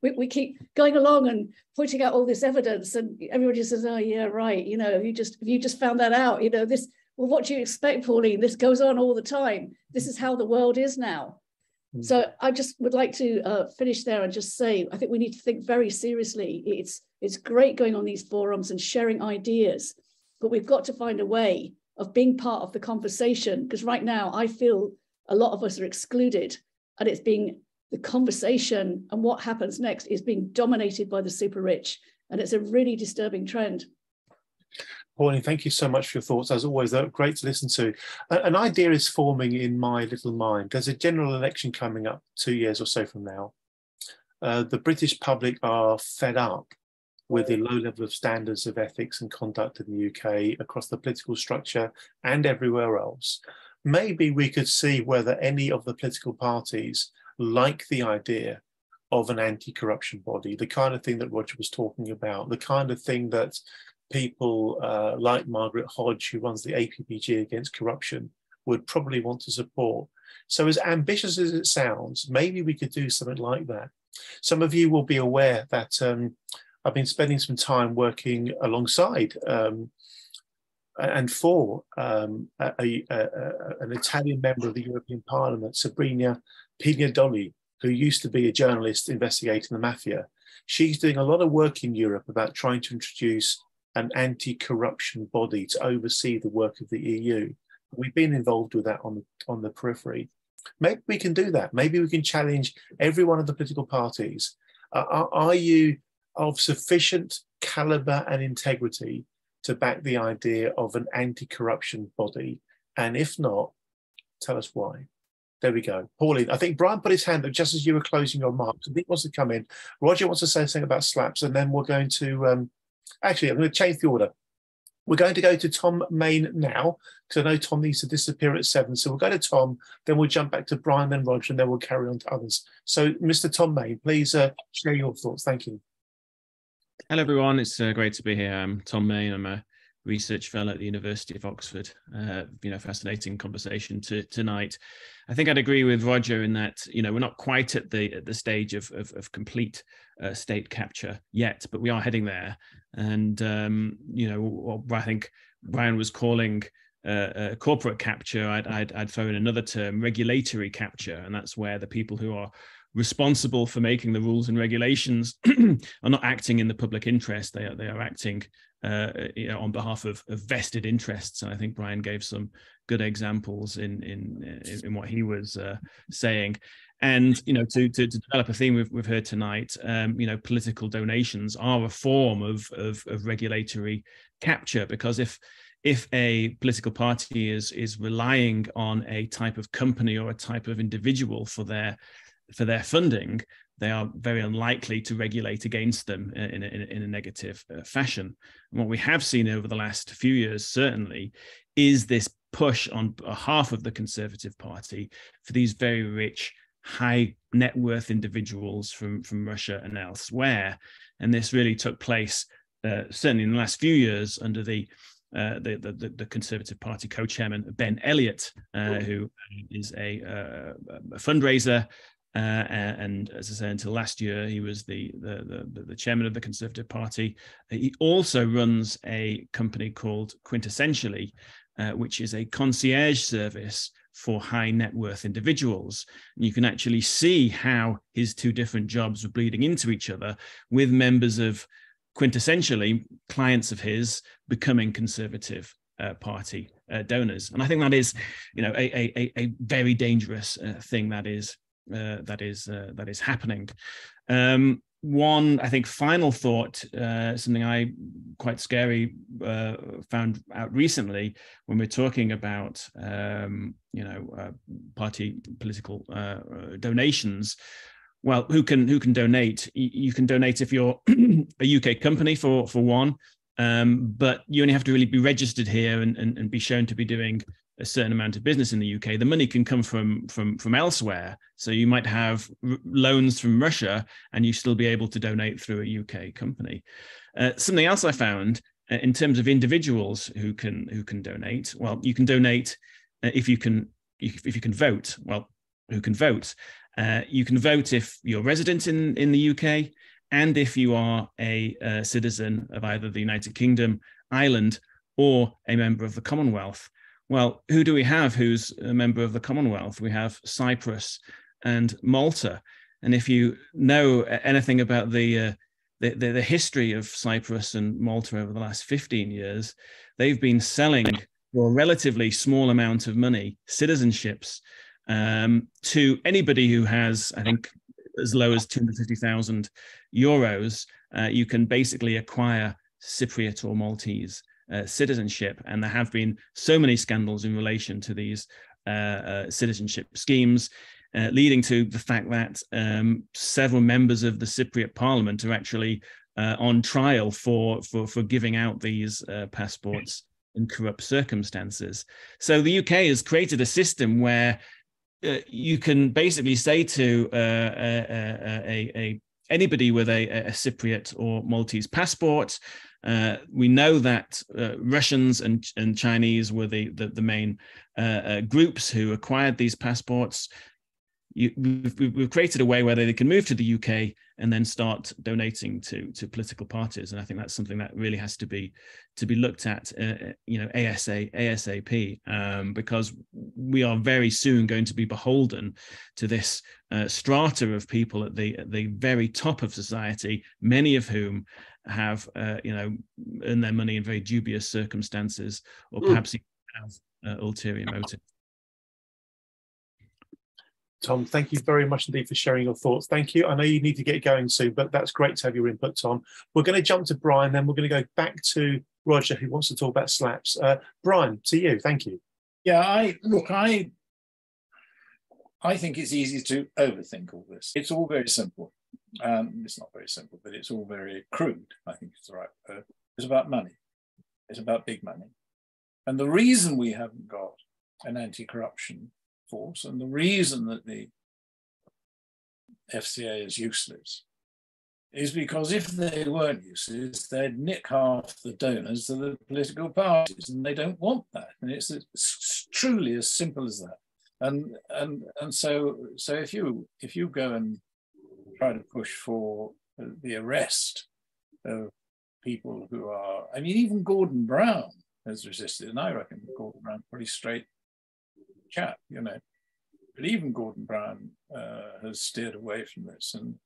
we keep going along and pointing out all this evidence, and everybody says, "Oh yeah, right. If you just found that out, this." Well, what do you expect, Pauline? This goes on all the time. This is how the world is now. So I just would like to finish there and just say, I think we need to think very seriously. It's great going on these forums and sharing ideas, but we've got to find a way of being part of the conversation, because right now I feel a lot of us are excluded, and the conversation and what happens next is being dominated by the super rich. And it's a really disturbing trend. Pauline, thank you so much for your thoughts. As always, they're great to listen to. An idea is forming in my little mind. There's a general election coming up 2 years or so from now. The British public are fed up with the low level of standards of ethics and conduct in the UK across the political structure and everywhere else. Maybe we could see whether any of the political parties like the idea of an anti-corruption body, the kind of thing that Roger was talking about, the kind of thing that people like Margaret Hodge, who runs the APPG Against Corruption, would probably want to support. So as ambitious as it sounds, maybe we could do something like that. Some of you will be aware that I've been spending some time working alongside and for an Italian member of the European Parliament, Sabrina Pignedoli, who used to be a journalist investigating the mafia. She's doing a lot of work in Europe about trying to introduce an anti-corruption body to oversee the work of the EU. We've been involved with that on the periphery. Maybe we can do that. Maybe we can challenge every one of the political parties. Are you of sufficient caliber and integrity to back the idea of an anti-corruption body? And if not, tell us why. There we go. Pauline, I think Brian put his hand up just as you were closing your remarks. I think he wants to come in. Roger wants to say something about SLAPs, and then we're going to, actually, I'm going to change the order. We're going to go to Tom Main now, because I know Tom needs to disappear at 7. So we'll go to Tom, then we'll jump back to Brian, then Roger, and then we'll carry on to others. So Mr. Tom Main, please share your thoughts. Thank you. Hello, everyone. It's great to be here. I'm Tom Main. I'm a research fellow at the University of Oxford. Fascinating conversation tonight. I think I'd agree with Roger in that we're not quite at the stage of complete state capture yet, but we are heading there. And what I think Brian was calling corporate capture, I'd throw in another term, regulatory capture, and that's where the people who are responsible for making the rules and regulations are not acting in the public interest. They are acting on behalf of vested interests. And I think Brian gave some good examples in what he was saying. And to develop a theme we've heard tonight, political donations are a form of regulatory capture, because if a political party is relying on a type of company or a type of individual for their funding, they are very unlikely to regulate against them in a negative fashion. And what we have seen over the last few years, certainly, is this push on behalf of the Conservative Party for these very rich, high net worth individuals from Russia and elsewhere. And this really took place certainly in the last few years under the Conservative Party co-chairman Ben Elliott, who is a fundraiser. And as I said, until last year, he was the chairman of the Conservative Party. He also runs a company called Quintessentially, which is a concierge service for high net worth individuals. And you can actually see how his two different jobs were bleeding into each other, with members of Quintessentially, clients of his, becoming Conservative Party donors. And I think that is, a very dangerous thing that is happening. One, I think, final thought, something I quite scary found out recently when we're talking about party political donations. Well, who can donate? You can donate if you're a UK company for one, but you only have to really be registered here and be shown to be doing a certain amount of business in the UK. The money can come from elsewhere. So you might have loans from Russia and you still be able to donate through a UK company. Something else I found in terms of individuals who can donate. Well, you can donate if you can vote. Well, who can vote? You can vote if you're resident in the UK and if you are a citizen of either the United Kingdom, Ireland, or a member of the Commonwealth. Well, who do we have who's a member of the Commonwealth? We have Cyprus and Malta. And if you know anything about the history of Cyprus and Malta over the last 15 years, they've been selling for a relatively small amount of money citizenships to anybody who has, I think, as low as 250,000 euros. You can basically acquire Cypriot or Maltese citizenship, and there have been so many scandals in relation to these citizenship schemes, leading to the fact that several members of the Cypriot Parliament are actually on trial for giving out these passports in corrupt circumstances. So the UK has created a system where you can basically say to anybody with a Cypriot or Maltese passport. We know that Russians and Chinese were the main groups who acquired these passports. We've created a way where they can move to the UK and then start donating to political parties, and I think that's something that really has to be looked at, ASAP, because we are very soon going to be beholden to this strata of people at the very top of society, many of whom have earned their money in very dubious circumstances, or perhaps even have ulterior motives. Tom, thank you very much indeed for sharing your thoughts. Thank you. I know you need to get going soon, but that's great to have your input, Tom. We're going to jump to Brian, then we're going to go back to Roger, who wants to talk about SLAPPs. Brian, to you. Thank you. Yeah, I think it's easy to overthink all this. It's all very simple. It's not very simple, but it's all very crude, I think it's the right word. It's about money. It's about big money. And the reason we haven't got an anti-corruption force, and the reason that the FCA is useless, is because if they weren't useless, they'd nick half the donors to the political parties, and they don't want that. And it's truly as simple as that. And so if you go and try to push for the arrest of people who are, I mean, even Gordon Brown has resisted, and I reckon Gordon Brown's a pretty straight chap, you know. But even Gordon Brown has steered away from this and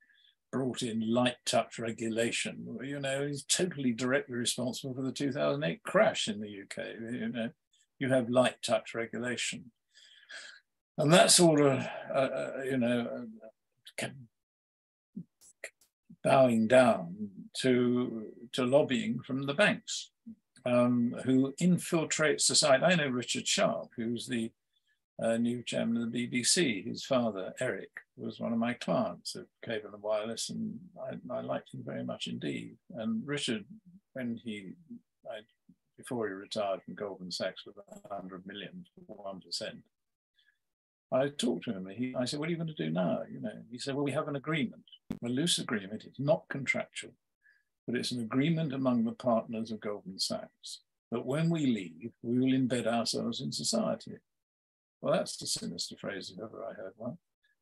brought in light touch regulation. You know, he's totally directly responsible for the 2008 crash in the UK. You know, you have light touch regulation. And that sort of, you know, bowing down to lobbying from the banks who infiltrate society. I know Richard Sharp, who's the new chairman of the BBC. His father, Eric, was one of my clients at Cable and Wireless, and I liked him very much indeed. And Richard, when before he retired from Goldman Sachs with 100 million for 1%, I talked to him. I said, "What are you going to do now?" You know, he said, "Well, we have an agreement, a loose agreement. It's not contractual, but it's an agreement among the partners of Goldman Sachs that when we leave, we will embed ourselves in society." Well, that's the sinister phrase if ever I heard one.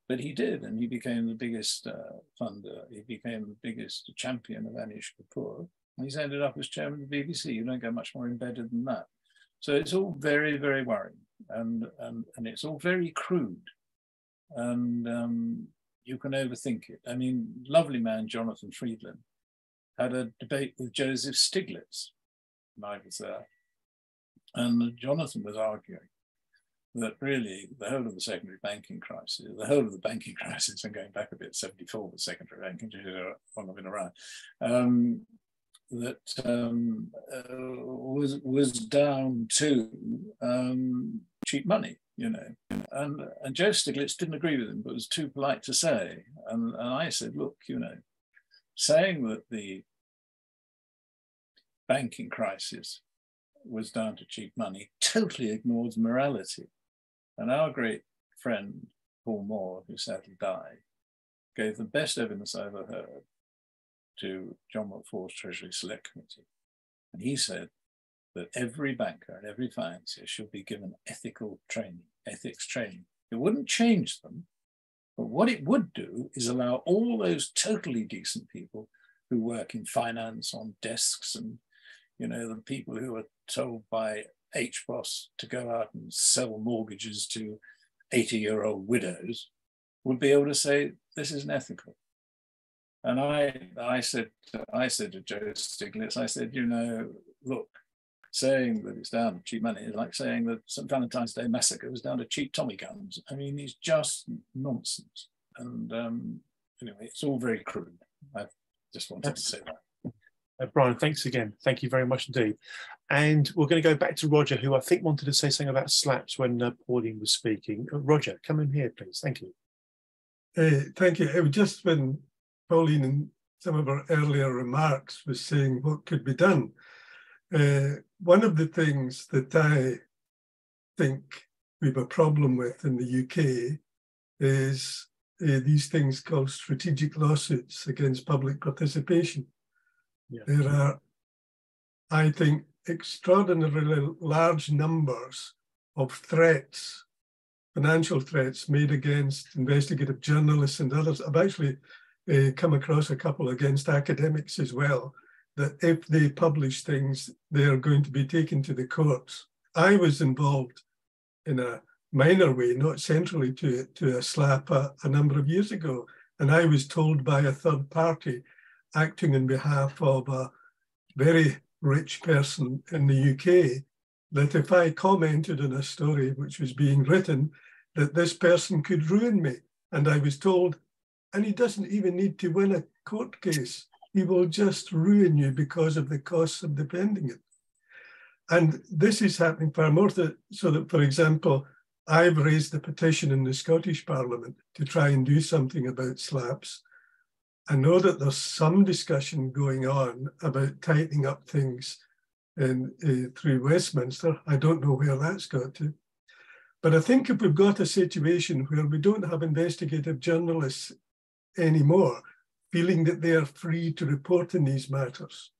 But he did, and he became the biggest funder. He became the biggest champion of Anish Kapoor. And he's ended up as chairman of the BBC. You don't get much more embedded than that. So it's all very, very worrying, and it's all very crude, and you can overthink it. I mean, lovely man Jonathan Friedland had a debate with Joseph Stiglitz, and I was there, and Jonathan was arguing that really the whole of the secondary banking crisis, and going back a bit, 74 was secondary banking, long been around, was down to cheap money, you know. And Joe Stiglitz didn't agree with him, but was too polite to say. And I said, look, you know, saying that the banking crisis was down to cheap money totally ignores morality. And our great friend, Paul Moore, who sadly died, gave the best evidence I ever heard to John McFall's Treasury Select Committee. And he said that every banker and every financier should be given ethics training. It wouldn't change them, but what it would do is allow all those totally decent people who work in finance on desks, and, you know, the people who are told by HBOS to go out and sell mortgages to 80-year-old widows, would be able to say, this isn't ethical. And I said to Joe Stiglitz, I said, you know, look, saying that it's down to cheap money is like saying that St. Valentine's Day Massacre was down to cheap Tommy guns. I mean, it's just nonsense. And anyway, it's all very crude. I just wanted to say that. Brian, thanks again. Thank you very much indeed. And we're going to go back to Roger, who I think wanted to say something about SLAPPs when Pauline was speaking. Roger, come in here, please. Thank you. Thank you. It was just when Pauline, in some of her earlier remarks, was saying what could be done. One of the things that I think we have a problem with in the UK is these things called strategic lawsuits against public participation. Yeah. There are, I think, extraordinarily large numbers of threats, financial threats made against investigative journalists and others. I've actually come across a couple against academics as well, that if they publish things, they are going to be taken to the courts. I was involved in a minor way, not centrally to a SLAPP a number of years ago, and I was told by a third party acting on behalf of a very rich person in the UK that if I commented on a story which was being written, that this person could ruin me. And I was told, and he doesn't even need to win a court case. He will just ruin you because of the costs of defending it. And this is happening far more so that, for example, I've raised a petition in the Scottish Parliament to try and do something about SLAPs. I know that there's some discussion going on about tightening up things through Westminster. I don't know where that's got to. But I think if we've got a situation where we don't have investigative journalists anymore feeling that they are free to report in these matters,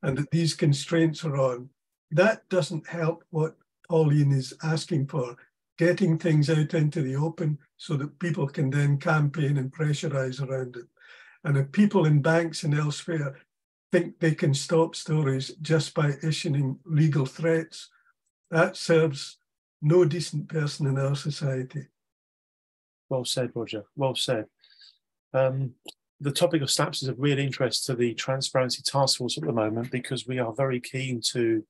and that these constraints are on, that doesn't help what Pauline is asking for, getting things out into the open so that people can then campaign and pressurize around it. And if people in banks and elsewhere think they can stop stories just by issuing legal threats, that serves no decent person in our society. Well said, Roger. Well said. The topic of SLAPs is of real interest to the Transparency Task Force at the moment, because we are very keen to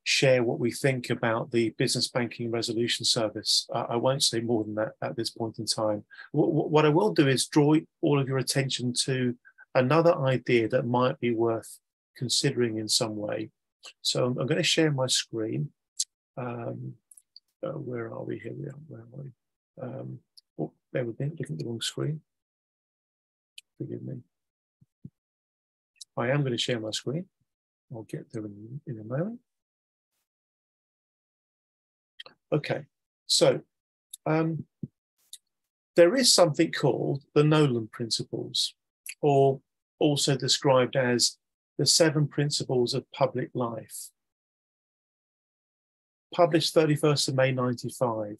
share what we think about the Business Banking Resolution Service. I won't say more than that at this point in time. What I will do is draw all of your attention to another idea that might be worth considering in some way. So I'm going to share my screen. Where are we? Here we are. Where are we? Oh, bear with me, looking at the wrong screen. Forgive me. I am going to share my screen. I'll get there in a moment. Okay, so there is something called the Nolan Principles, or also described as the 7 Principles of Public Life. Published 31st of May 95.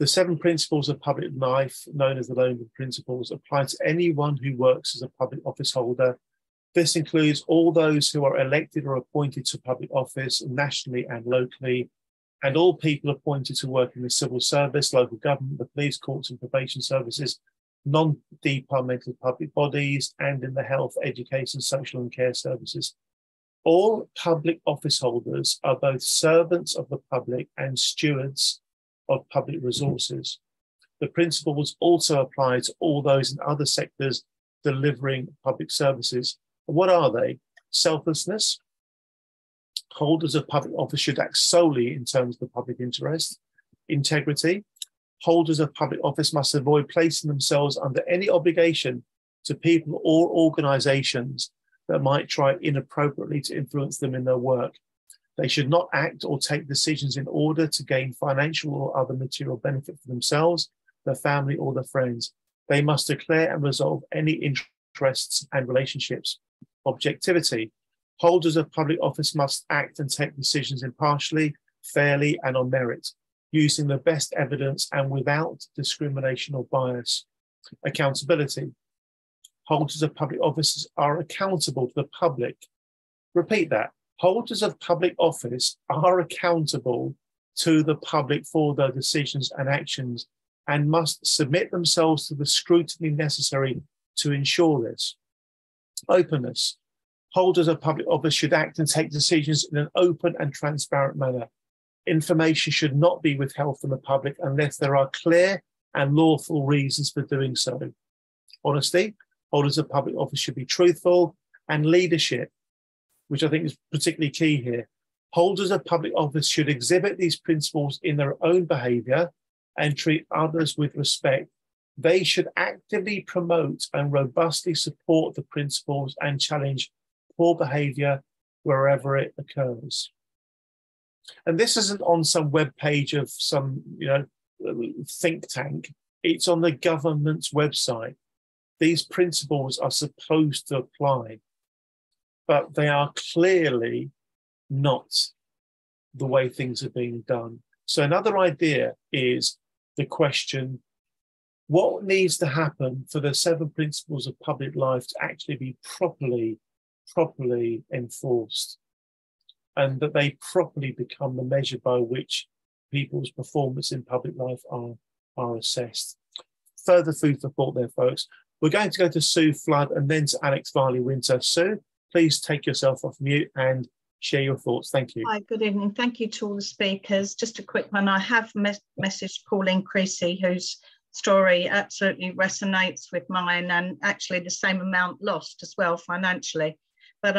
The 7 Principles of Public Life, known as the Nolan Principles, apply to anyone who works as a public office holder. This includes all those who are elected or appointed to public office nationally and locally, and all people appointed to work in the civil service, local government, the police, courts and probation services, non-departmental public bodies, and in the health, education, social and care services. All public office holders are both servants of the public and stewards of public resources. The principles also apply to all those in other sectors delivering public services. What are they? Selflessness. Holders of public office should act solely in terms of the public interest. Integrity. Holders of public office must avoid placing themselves under any obligation to people or organizations that might try inappropriately to influence them in their work. They should not act or take decisions in order to gain financial or other material benefit for themselves, their family, or their friends. They must declare and resolve any interests and relationships. Objectivity. Holders of public office must act and take decisions impartially, fairly, and on merit, using the best evidence and without discrimination or bias. Accountability. Holders of public offices are accountable to the public. Repeat that. Holders of public office are accountable to the public for their decisions and actions, and must submit themselves to the scrutiny necessary to ensure this. Openness. Holders of public office should act and take decisions in an open and transparent manner. Information should not be withheld from the public unless there are clear and lawful reasons for doing so. Honesty. Holders of public office should be truthful. And leadership, which I think is particularly key here. Holders of public office should exhibit these principles in their own behaviour and treat others with respect. They should actively promote and robustly support the principles and challenge poor behaviour wherever it occurs. And this isn't on some web page of some think tank. It's on the government's website. These principles are supposed to apply, but they are clearly not the way things are being done. So another idea is the question, what needs to happen for the 7 principles of public life to actually be properly enforced, and that they properly become the measure by which people's performance in public life are assessed. Further food for thought there, folks. We're going to go to Sue Flood and then to Alex Varley-Winter. Sue, please take yourself off mute and share your thoughts. Thank you. Hi, good evening. Thank you to all the speakers. Just a quick one. I have messaged Pauline Creasy, whose story absolutely resonates with mine, and actually the same amount lost as well financially. But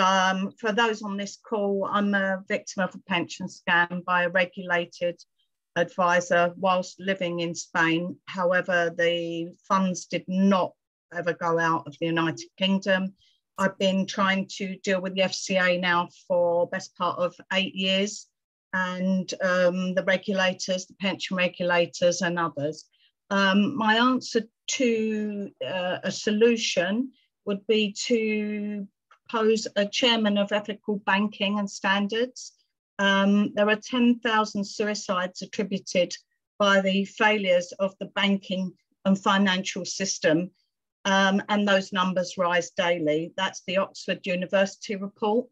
for those on this call, I'm a victim of a pension scam by a regulated advisor whilst living in Spain. However, the funds did not ever go out of the United Kingdom. I've been trying to deal with the FCA now for best part of 8 years, and the regulators, the pension regulators and others. My answer to a solution would be to propose a chairman of ethical banking and standards. There are 10,000 suicides attributed by the failures of the banking and financial system, and those numbers rise daily. That's the Oxford University report.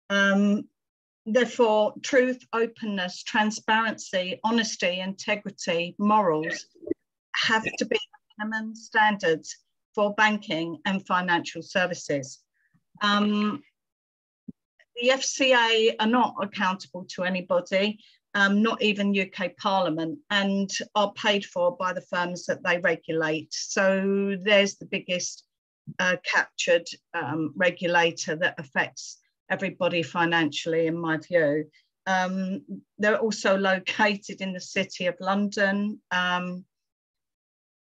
Therefore, truth, openness, transparency, honesty, integrity, morals have to be minimum standards for banking and financial services. The FCA are not accountable to anybody, not even UK Parliament, and are paid for by the firms that they regulate. So there's the biggest captured regulator that affects everybody financially, in my view. They're also located in the City of London,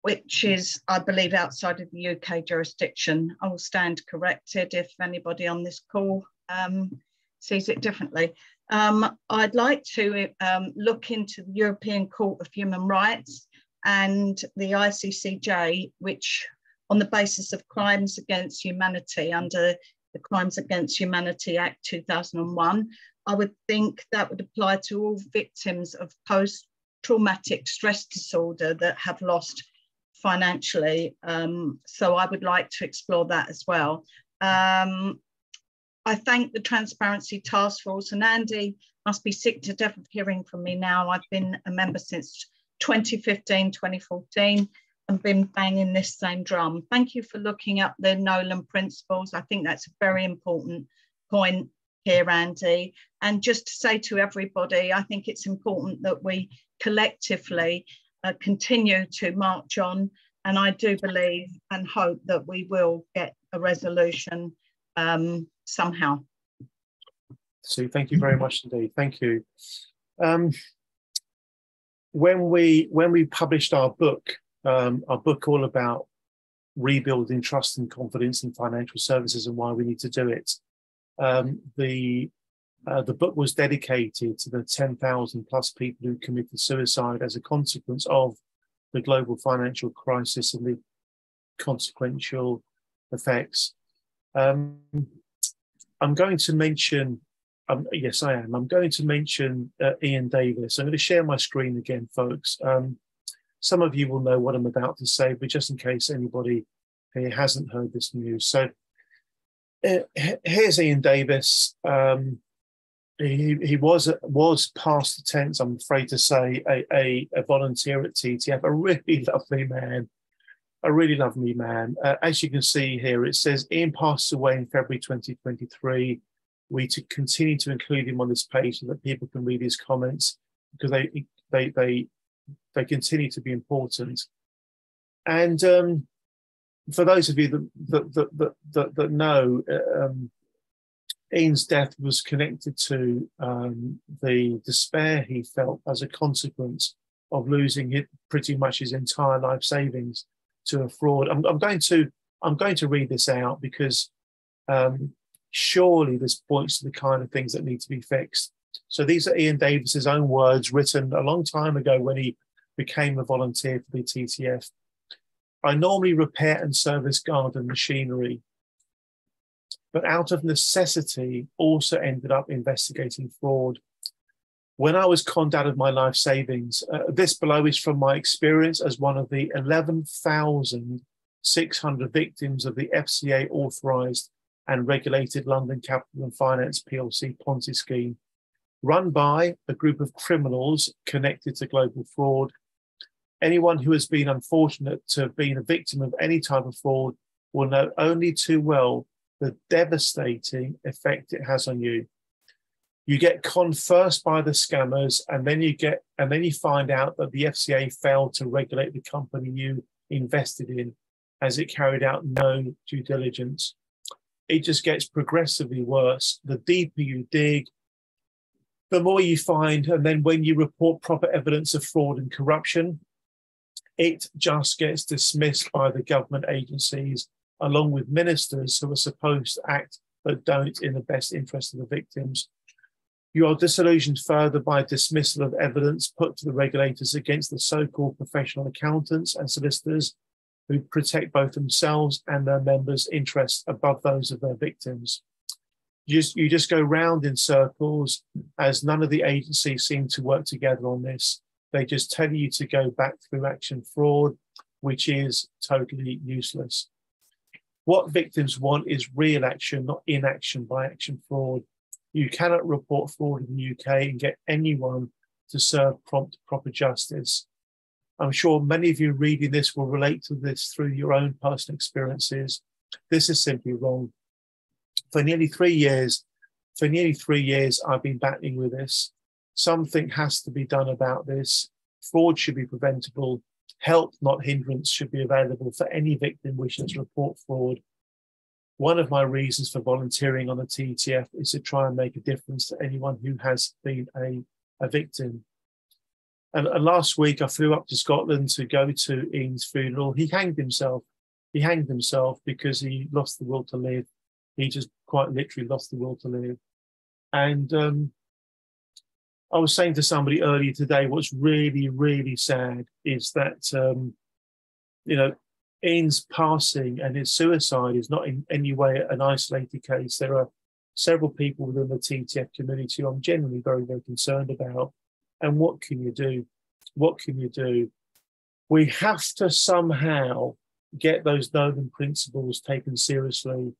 which is, I believe, outside of the UK jurisdiction. I will stand corrected if anybody on this call sees it differently. I'd like to look into the European Court of Human Rights and the ICCJ, which on the basis of crimes against humanity under the Crimes Against Humanity Act 2001, I would think that would apply to all victims of post-traumatic stress disorder that have lost financially. So I would like to explore that as well. I thank the Transparency Task Force, and Andy must be sick to death of hearing from me now. I've been a member since 2015, 2014, and been banging this same drum. Thank you for looking at the Nolan principles. I think that's a very important point here, Andy. And just to say to everybody, I think it's important that we collectively continue to march on. And I do believe and hope that we will get a resolution somehow. So thank you very much indeed. Thank you. When we published our book all about rebuilding trust and confidence in financial services and why we need to do it, the book was dedicated to the 10,000 plus people who committed suicide as a consequence of the global financial crisis and the consequential effects. I'm going to mention, yes, I am. I'm going to mention Ian Davis. I'm going to share my screen again, folks. Some of you will know what I'm about to say, but just in case anybody here hasn't heard this news. So here's Ian Davis. He was past the tense, I'm afraid to say, a volunteer at TTF, a really lovely man. A really lovely man. As you can see here, it says Ian passed away in February 2023. We to continue to include him on this page so that people can read his comments, because they continue to be important. And for those of you that know, Ian's death was connected to the despair he felt as a consequence of losing pretty much his entire life savings to a fraud. I'm going to read this out because surely this points to the kind of things that need to be fixed. So these are Ian Davis's own words, written a long time ago when he became a volunteer for the TTF. I normally repair and service garden machinery, but out of necessity also ended up investigating fraud. When I was conned out of my life savings, this below is from my experience as one of the 11,600 victims of the FCA authorised and regulated London Capital and Finance PLC Ponzi scheme, run by a group of criminals connected to global fraud. Anyone who has been unfortunate to have been a victim of any type of fraud will know only too well the devastating effect it has on you. You get conned first by the scammers, and then you find out that the FCA failed to regulate the company you invested in, as it carried out no due diligence. It just gets progressively worse. The deeper you dig, the more you find, and then when you report proper evidence of fraud and corruption, it just gets dismissed by the government agencies, along with ministers who are supposed to act but don't, in the best interest of the victims. You are disillusioned further by dismissal of evidence put to the regulators against the so-called professional accountants and solicitors who protect both themselves and their members' interests above those of their victims. You just go round in circles, as none of the agencies seem to work together on this. They just tell you to go back through action fraud, which is totally useless. What victims want is real action, not inaction by action fraud. You cannot report fraud in the UK and get anyone to serve prompt, proper justice. I'm sure many of you reading this will relate to this through your own personal experiences. This is simply wrong. For nearly 3 years, I've been battling with this. Something has to be done about this. Fraud should be preventable. Help, not hindrance, should be available for any victim wishing to report fraud. One of my reasons for volunteering on the TETF is to try and make a difference to anyone who has been a victim. And last week, I flew up to Scotland to go to Ian's funeral. He hanged himself. He hanged himself because he lost the will to live. He just quite literally lost the will to live. And I was saying to somebody earlier today, what's really, really sad is that, Ian's passing and his suicide is not in any way an isolated case. There are several people within the TETF community who I'm genuinely very, very concerned about. And what can you do? What can you do? We have to somehow get those Nolan principles taken seriously.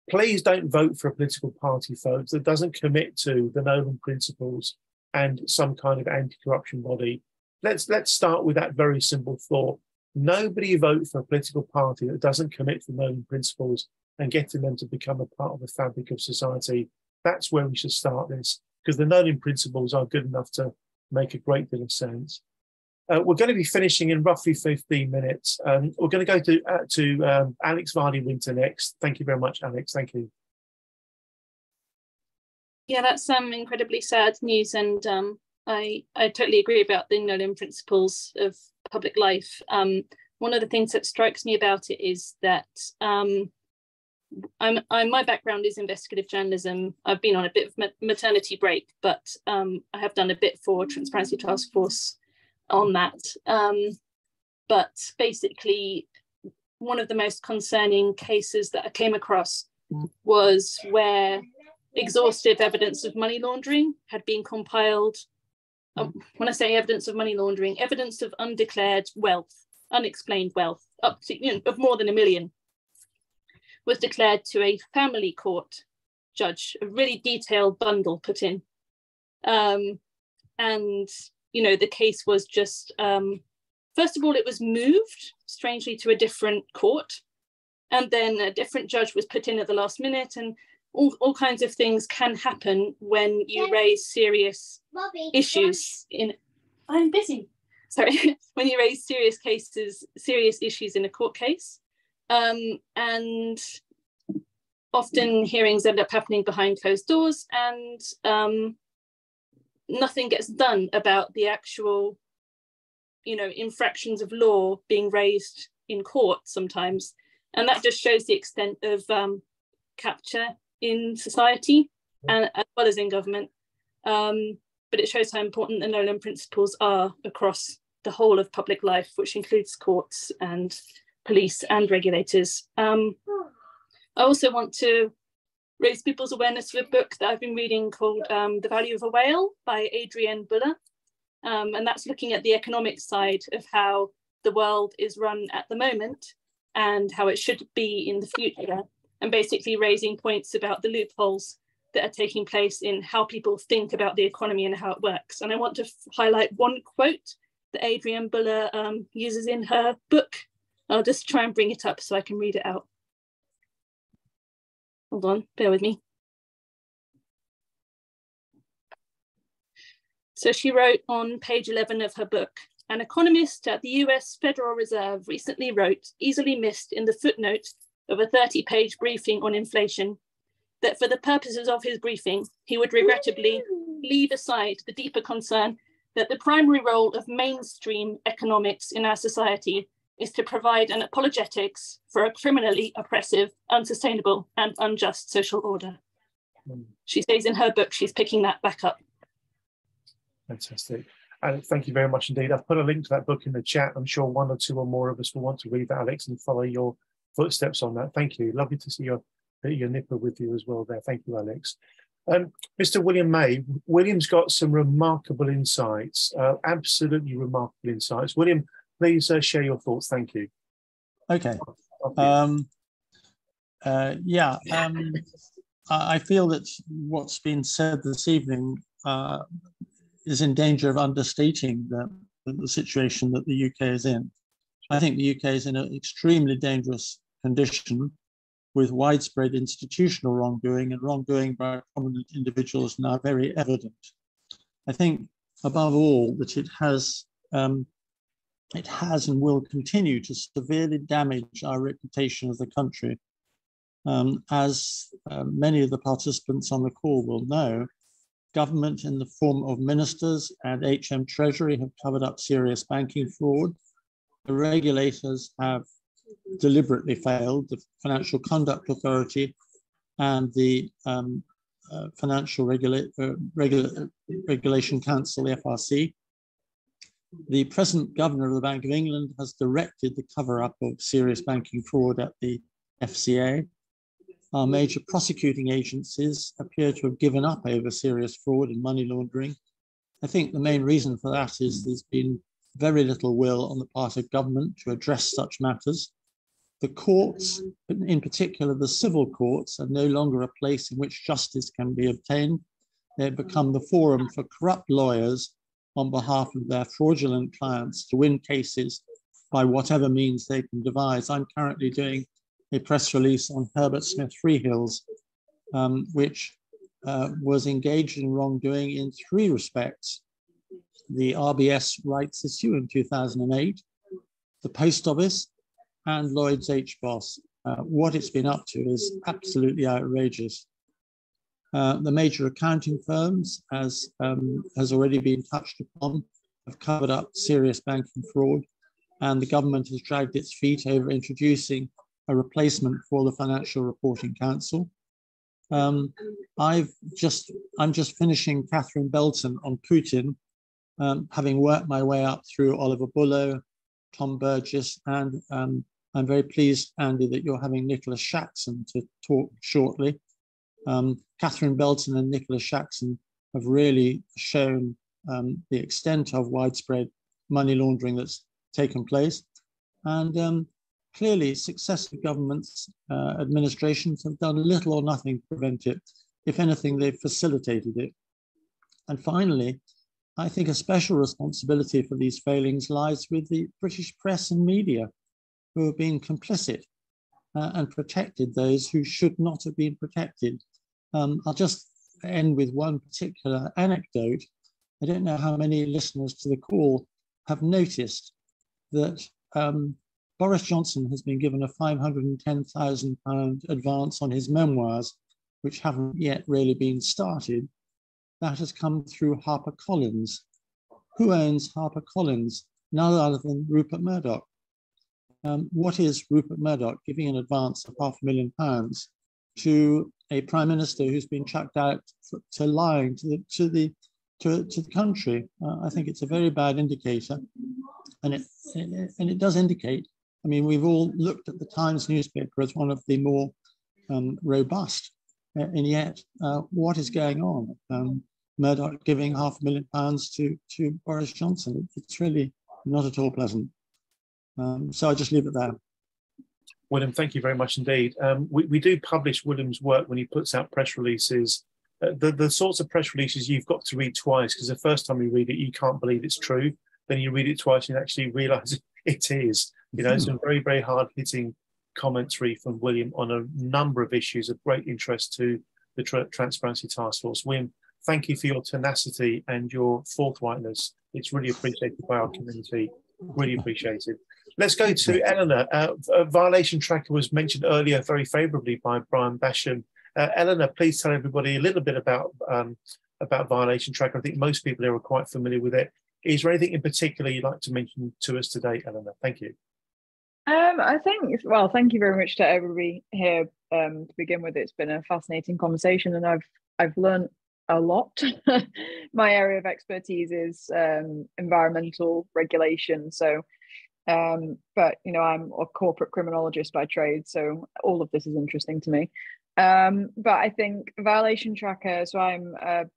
Please don't vote for a political party, folks, that doesn't commit to the Nolan principles and some kind of anti-corruption body. Let's start with that very simple thought. Nobody vote for a political party that doesn't commit to the Nolan principles and getting them to become a part of the fabric of society. That's where we should start this, because the Nolan principles are good enough to make a great deal of sense. We're going to be finishing in roughly 15 minutes. We're going to go to Alex Vardy-Winter next. Thank you very much, Alex. Thank you. Yeah, that's incredibly sad news, and I totally agree about the Nolan principles of public life. One of the things that strikes me about it is that my background is investigative journalism. I've been on a bit of maternity break, but I have done a bit for Transparency Task Force on that. But basically, one of the most concerning cases that I came across was where exhaustive evidence of money laundering had been compiled. When I say evidence of money laundering, evidence of undeclared wealth, unexplained wealth, up to of more than $1 million, was declared to a family court judge, a really detailed bundle put in. And, the case was just, first of all, it was moved, strangely, to a different court. And then a different judge was put in at the last minute, and all kinds of things can happen when you raise serious issues in. I'm busy. Sorry, when you raise serious issues in a court case, and often hearings end up happening behind closed doors, and nothing gets done about the actual, infractions of law being raised in court sometimes, and that just shows the extent of capture in society and as well as in government. But it shows how important the Nolan principles are across the whole of public life, which includes courts and police and regulators. I also want to raise people's awareness of a book that I've been reading called The Value of a Whale by Adrienne Buller. And that's looking at the economic side of how the world is run at the moment and how it should be in the future, and basically raising points about the loopholes that are taking place in how people think about the economy and how it works. And I want to highlight one quote that Adrienne Buller uses in her book. I'll just try and bring it up so I can read it out. Hold on, bear with me. So she wrote on page 11 of her book, an economist at the US Federal Reserve recently wrote, easily missed in the footnote of a 30-page briefing on inflation, that for the purposes of his briefing, he would regrettably leave aside the deeper concern that the primary role of mainstream economics in our society is to provide an apologetics for a criminally oppressive, unsustainable, and unjust social order. She says in her book, she's picking that back up. Fantastic. And thank you very much indeed. I've put a link to that book in the chat. I'm sure one or two or more of us will want to read that, Alex, and follow your footsteps on that. Thank you. Lovely to see your nipper with you as well there. Thank you, Alex. Mr. William May, William's got some remarkable insights, absolutely remarkable insights. William, please share your thoughts. Thank you. Okay. I feel that what's been said this evening is in danger of understating the situation that the UK is in. I think the UK is in an extremely dangerous condition with widespread institutional wrongdoing, and wrongdoing by prominent individuals now very evident. I think, above all, that it has and will continue to severely damage our reputation as a country. As many of the participants on the call will know, government in the form of ministers and HM Treasury have covered up serious banking fraud. The regulators have deliberately failed, the Financial Conduct Authority and the Financial Regulation Council, the FRC. The present governor of the Bank of England has directed the cover-up of serious banking fraud at the FCA. Our major prosecuting agencies appear to have given up over serious fraud and money laundering. I think the main reason for that is there's been very little will on the part of government to address such matters. The courts, in particular the civil courts, are no longer a place in which justice can be obtained. They've become the forum for corrupt lawyers on behalf of their fraudulent clients to win cases by whatever means they can devise. I'm currently doing a press release on Herbert Smith Freehills, which was engaged in wrongdoing in three respects: the RBS rights issue in 2008, the Post Office, and Lloyd's HBOS. What it's been up to is absolutely outrageous. The major accounting firms, as has already been touched upon, have covered up serious banking fraud, and the government has dragged its feet over introducing a replacement for the Financial Reporting Council. I'm just finishing Catherine Belton on Putin, having worked my way up through Oliver Bullough, Tom Burgess, and I'm very pleased, Andy, that you're having Nicholas Shaxson to talk shortly. Catherine Belton and Nicholas Shaxson have really shown the extent of widespread money laundering that's taken place. And clearly, successive governments, administrations have done little or nothing to prevent it. If anything, they've facilitated it. And finally, I think a special responsibility for these failings lies with the British press and media, who have been complicit and protected those who should not have been protected. I'll just end with one particular anecdote. I don't know how many listeners to the call have noticed that Boris Johnson has been given a £510,000 advance on his memoirs, which haven't yet really been started. That has come through HarperCollins. Who owns HarperCollins? None other than Rupert Murdoch. What is Rupert Murdoch giving an advance of £500,000 to a prime minister who's been chucked out to lying to the country? I think it's a very bad indicator, and it does indicate. I mean, we've all looked at the Times newspaper as one of the more robust, and yet what is going on? Murdoch giving £500,000 to Boris Johnson. It's really not at all pleasant. So I'll just leave it there. William, thank you very much indeed. We do publish William's work when he puts out press releases. The sorts of press releases you've got to read twice, because the first time you read it, you can't believe it's true. Then you read it twice and actually realise it is. You know, some very, very hard-hitting commentary from William on a number of issues of great interest to the Transparency Task Force. William, thank you for your tenacity and your forthrightness. It's really appreciated by our community. Really appreciated. Let's go to Eleanor. Violation Tracker was mentioned earlier very favourably by Brian Basham. Eleanor, please tell everybody a little bit about Violation Tracker. I think most people here are quite familiar with it. Is there anything in particular you'd like to mention to us today, Eleanor? Thank you. I think, well, thank you very much to everybody here. To begin with, it's been a fascinating conversation, and I've learned a lot. My area of expertise is environmental regulation. So, but you know, I'm a corporate criminologist by trade, so all of this is interesting to me. But I think Violation Tracker, so I'm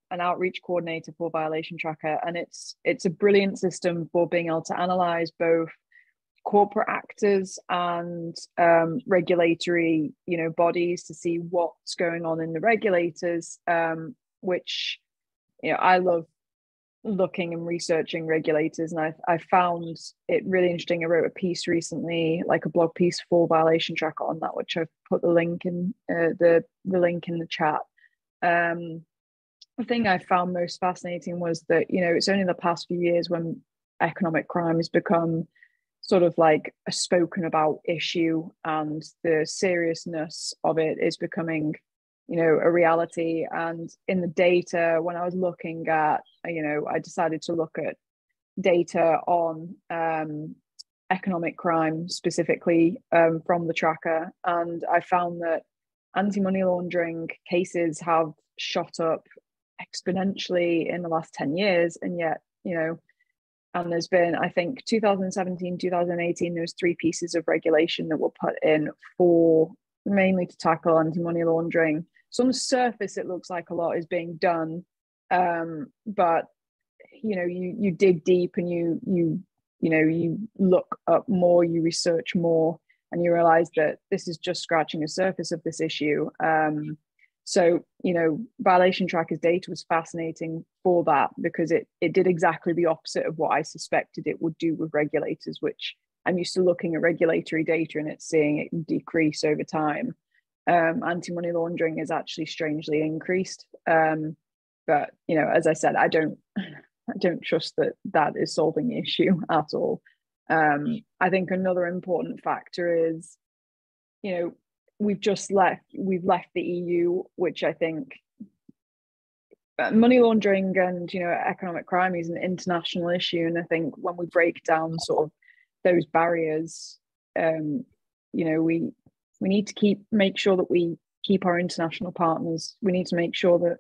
an outreach coordinator for Violation Tracker, and it's a brilliant system for being able to analyze both corporate actors and regulatory, you know, bodies to see what's going on in the regulators, which, you know, I love looking and researching regulators, and I found it really interesting. I wrote a piece recently, like a blog piece for Violation Tracker on that, which I've put the link in the link in the chat. The thing I found most fascinating was that, you know, it's only the past few years when economic crime has become sort of like a spoken about issue, and the seriousness of it is becoming, you know, a reality. And in the data, when I was looking at, you know, I decided to look at data on economic crime specifically from the tracker, and I found that anti-money laundering cases have shot up exponentially in the last 10 years, and yet, you know, and there's been, I think, 2017, 2018, there was 3 pieces of regulation that were put in for mainly to tackle anti-money laundering. So on the surface, it looks like a lot is being done, but you know, you dig deep and you look up more, you research more, and you realize that this is just scratching the surface of this issue. So, you know, Violation Tracker's data was fascinating for that, because it did exactly the opposite of what I suspected it would do with regulators, which I'm used to looking at regulatory data and it's seeing it decrease over time. Anti-money laundering is actually strangely increased. But, you know, as I said, I don't trust that is solving the issue at all. I think another important factor is, you know, we've left the EU, which I think money laundering and, you know, economic crime is an international issue. And I think when we break down sort of those barriers, you know, we need to make sure that we keep our international partners. We need to make sure that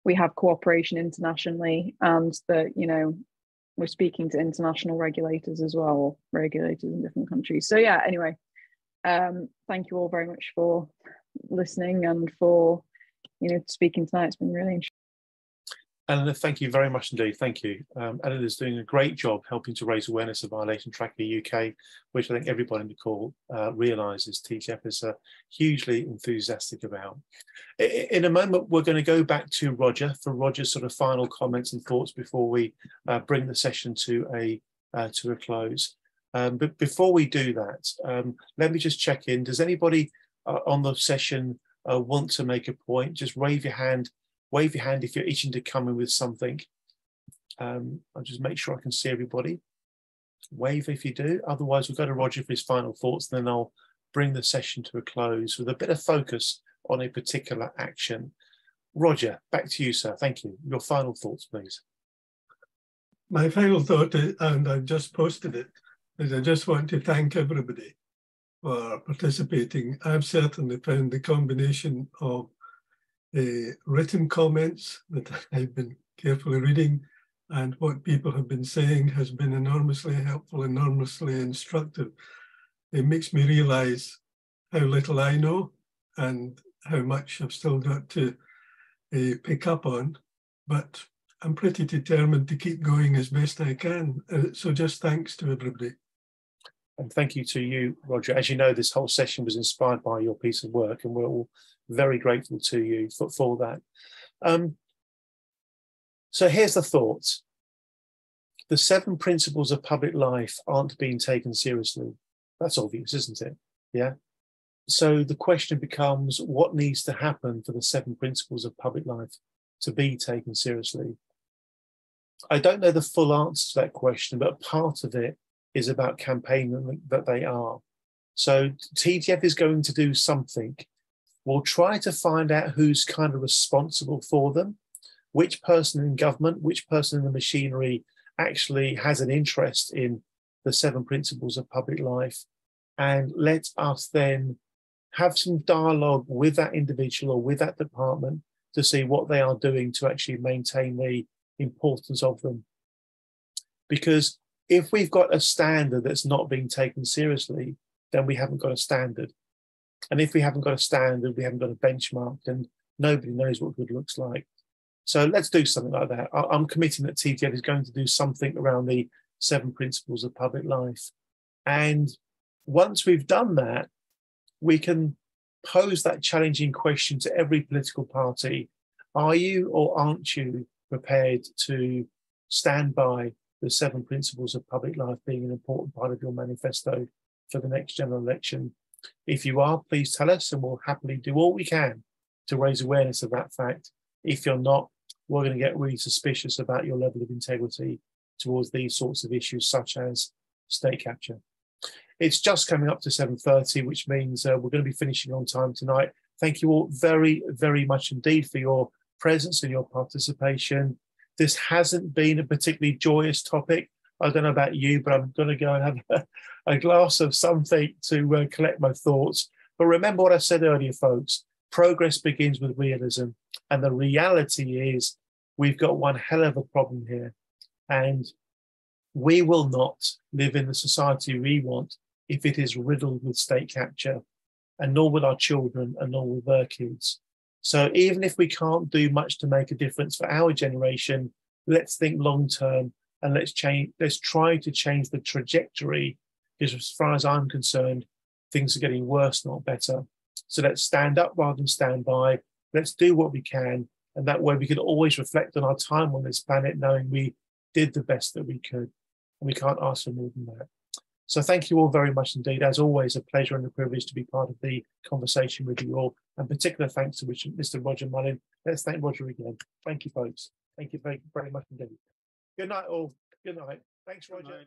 we have cooperation internationally, and that, you know, we're speaking to international regulators as well, regulators in different countries. So yeah, anyway, thank you all very much for listening and for, you know, speaking tonight. It's been really interesting. Eleanor, thank you very much indeed. Thank you. Eleanor's doing a great job helping to raise awareness of Violation Tracker UK, which I think everybody in the call realises TTF is hugely enthusiastic about. In a moment, we're going to go back to Roger for Roger's sort of final comments and thoughts before we bring the session to a close. But before we do that, let me just check in. Does anybody on the session want to make a point? Just wave your hand. Wave your hand if you're itching to come in with something. I'll just make sure I can see everybody. Wave if you do. Otherwise, we'll go to Roger for his final thoughts, and then I'll bring the session to a close with a bit of focus on a particular action. Roger, back to you, sir. Thank you. Your final thoughts, please. My final thought, and I've just posted it, is I just want to thank everybody for participating. I've certainly found the combination of written comments that I've been carefully reading and what people have been saying has been enormously helpful, enormously instructive. It makes me realise how little I know and how much I've still got to pick up on, but I'm pretty determined to keep going as best I can. So just thanks to everybody. And thank you to you, Roger. As you know, this whole session was inspired by your piece of work, and we're all very grateful to you for that. So here's the thought. The 7 principles of public life aren't being taken seriously. That's obvious, isn't it? Yeah. So the question becomes, what needs to happen for the 7 principles of public life to be taken seriously? I don't know the full answer to that question, but part of it is about campaigning that they are. So TGF is going to do something. We'll try to find out who's kind of responsible for them, which person in government, which person in the machinery actually has an interest in the 7 principles of public life. And let us then have some dialogue with that individual or with that department to see what they are doing to actually maintain the importance of them. Because if we've got a standard that's not being taken seriously, then we haven't got a standard. And if we haven't got a standard, we haven't got a benchmark, and nobody knows what good looks like. So let's do something like that. I'm committing that TGF is going to do something around the 7 principles of public life. And once we've done that, we can pose that challenging question to every political party. Are you or aren't you prepared to stand by the 7 principles of public life being an important part of your manifesto for the next general election? If you are, please tell us, and we'll happily do all we can to raise awareness of that fact. If you're not, we're going to get really suspicious about your level of integrity towards these sorts of issues, such as state capture. It's just coming up to 7:30, which means we're going to be finishing on time tonight. Thank you all very, very much indeed for your presence and your participation. This hasn't been a particularly joyous topic. I don't know about you, but I'm going to go and have a glass of something to collect my thoughts. But remember what I said earlier, folks. Progress begins with realism. And the reality is we've got one hell of a problem here. And we will not live in the society we want if it is riddled with state capture, and nor will our children, and nor will their kids. So even if we can't do much to make a difference for our generation, let's think long term, and let's try to change the trajectory, because as far as I'm concerned, things are getting worse, not better. So let's stand up rather than stand by. Let's do what we can. And that way we can always reflect on our time on this planet, knowing we did the best that we could. And we can't ask for more than that. So thank you all very much indeed. As always, a pleasure and a privilege to be part of the conversation with you all. And particular thanks to Mr. Roger Mullin. Let's thank Roger again. Thank you, folks. Thank you very, very much indeed. Good night, all. Good night. Thanks, Roger.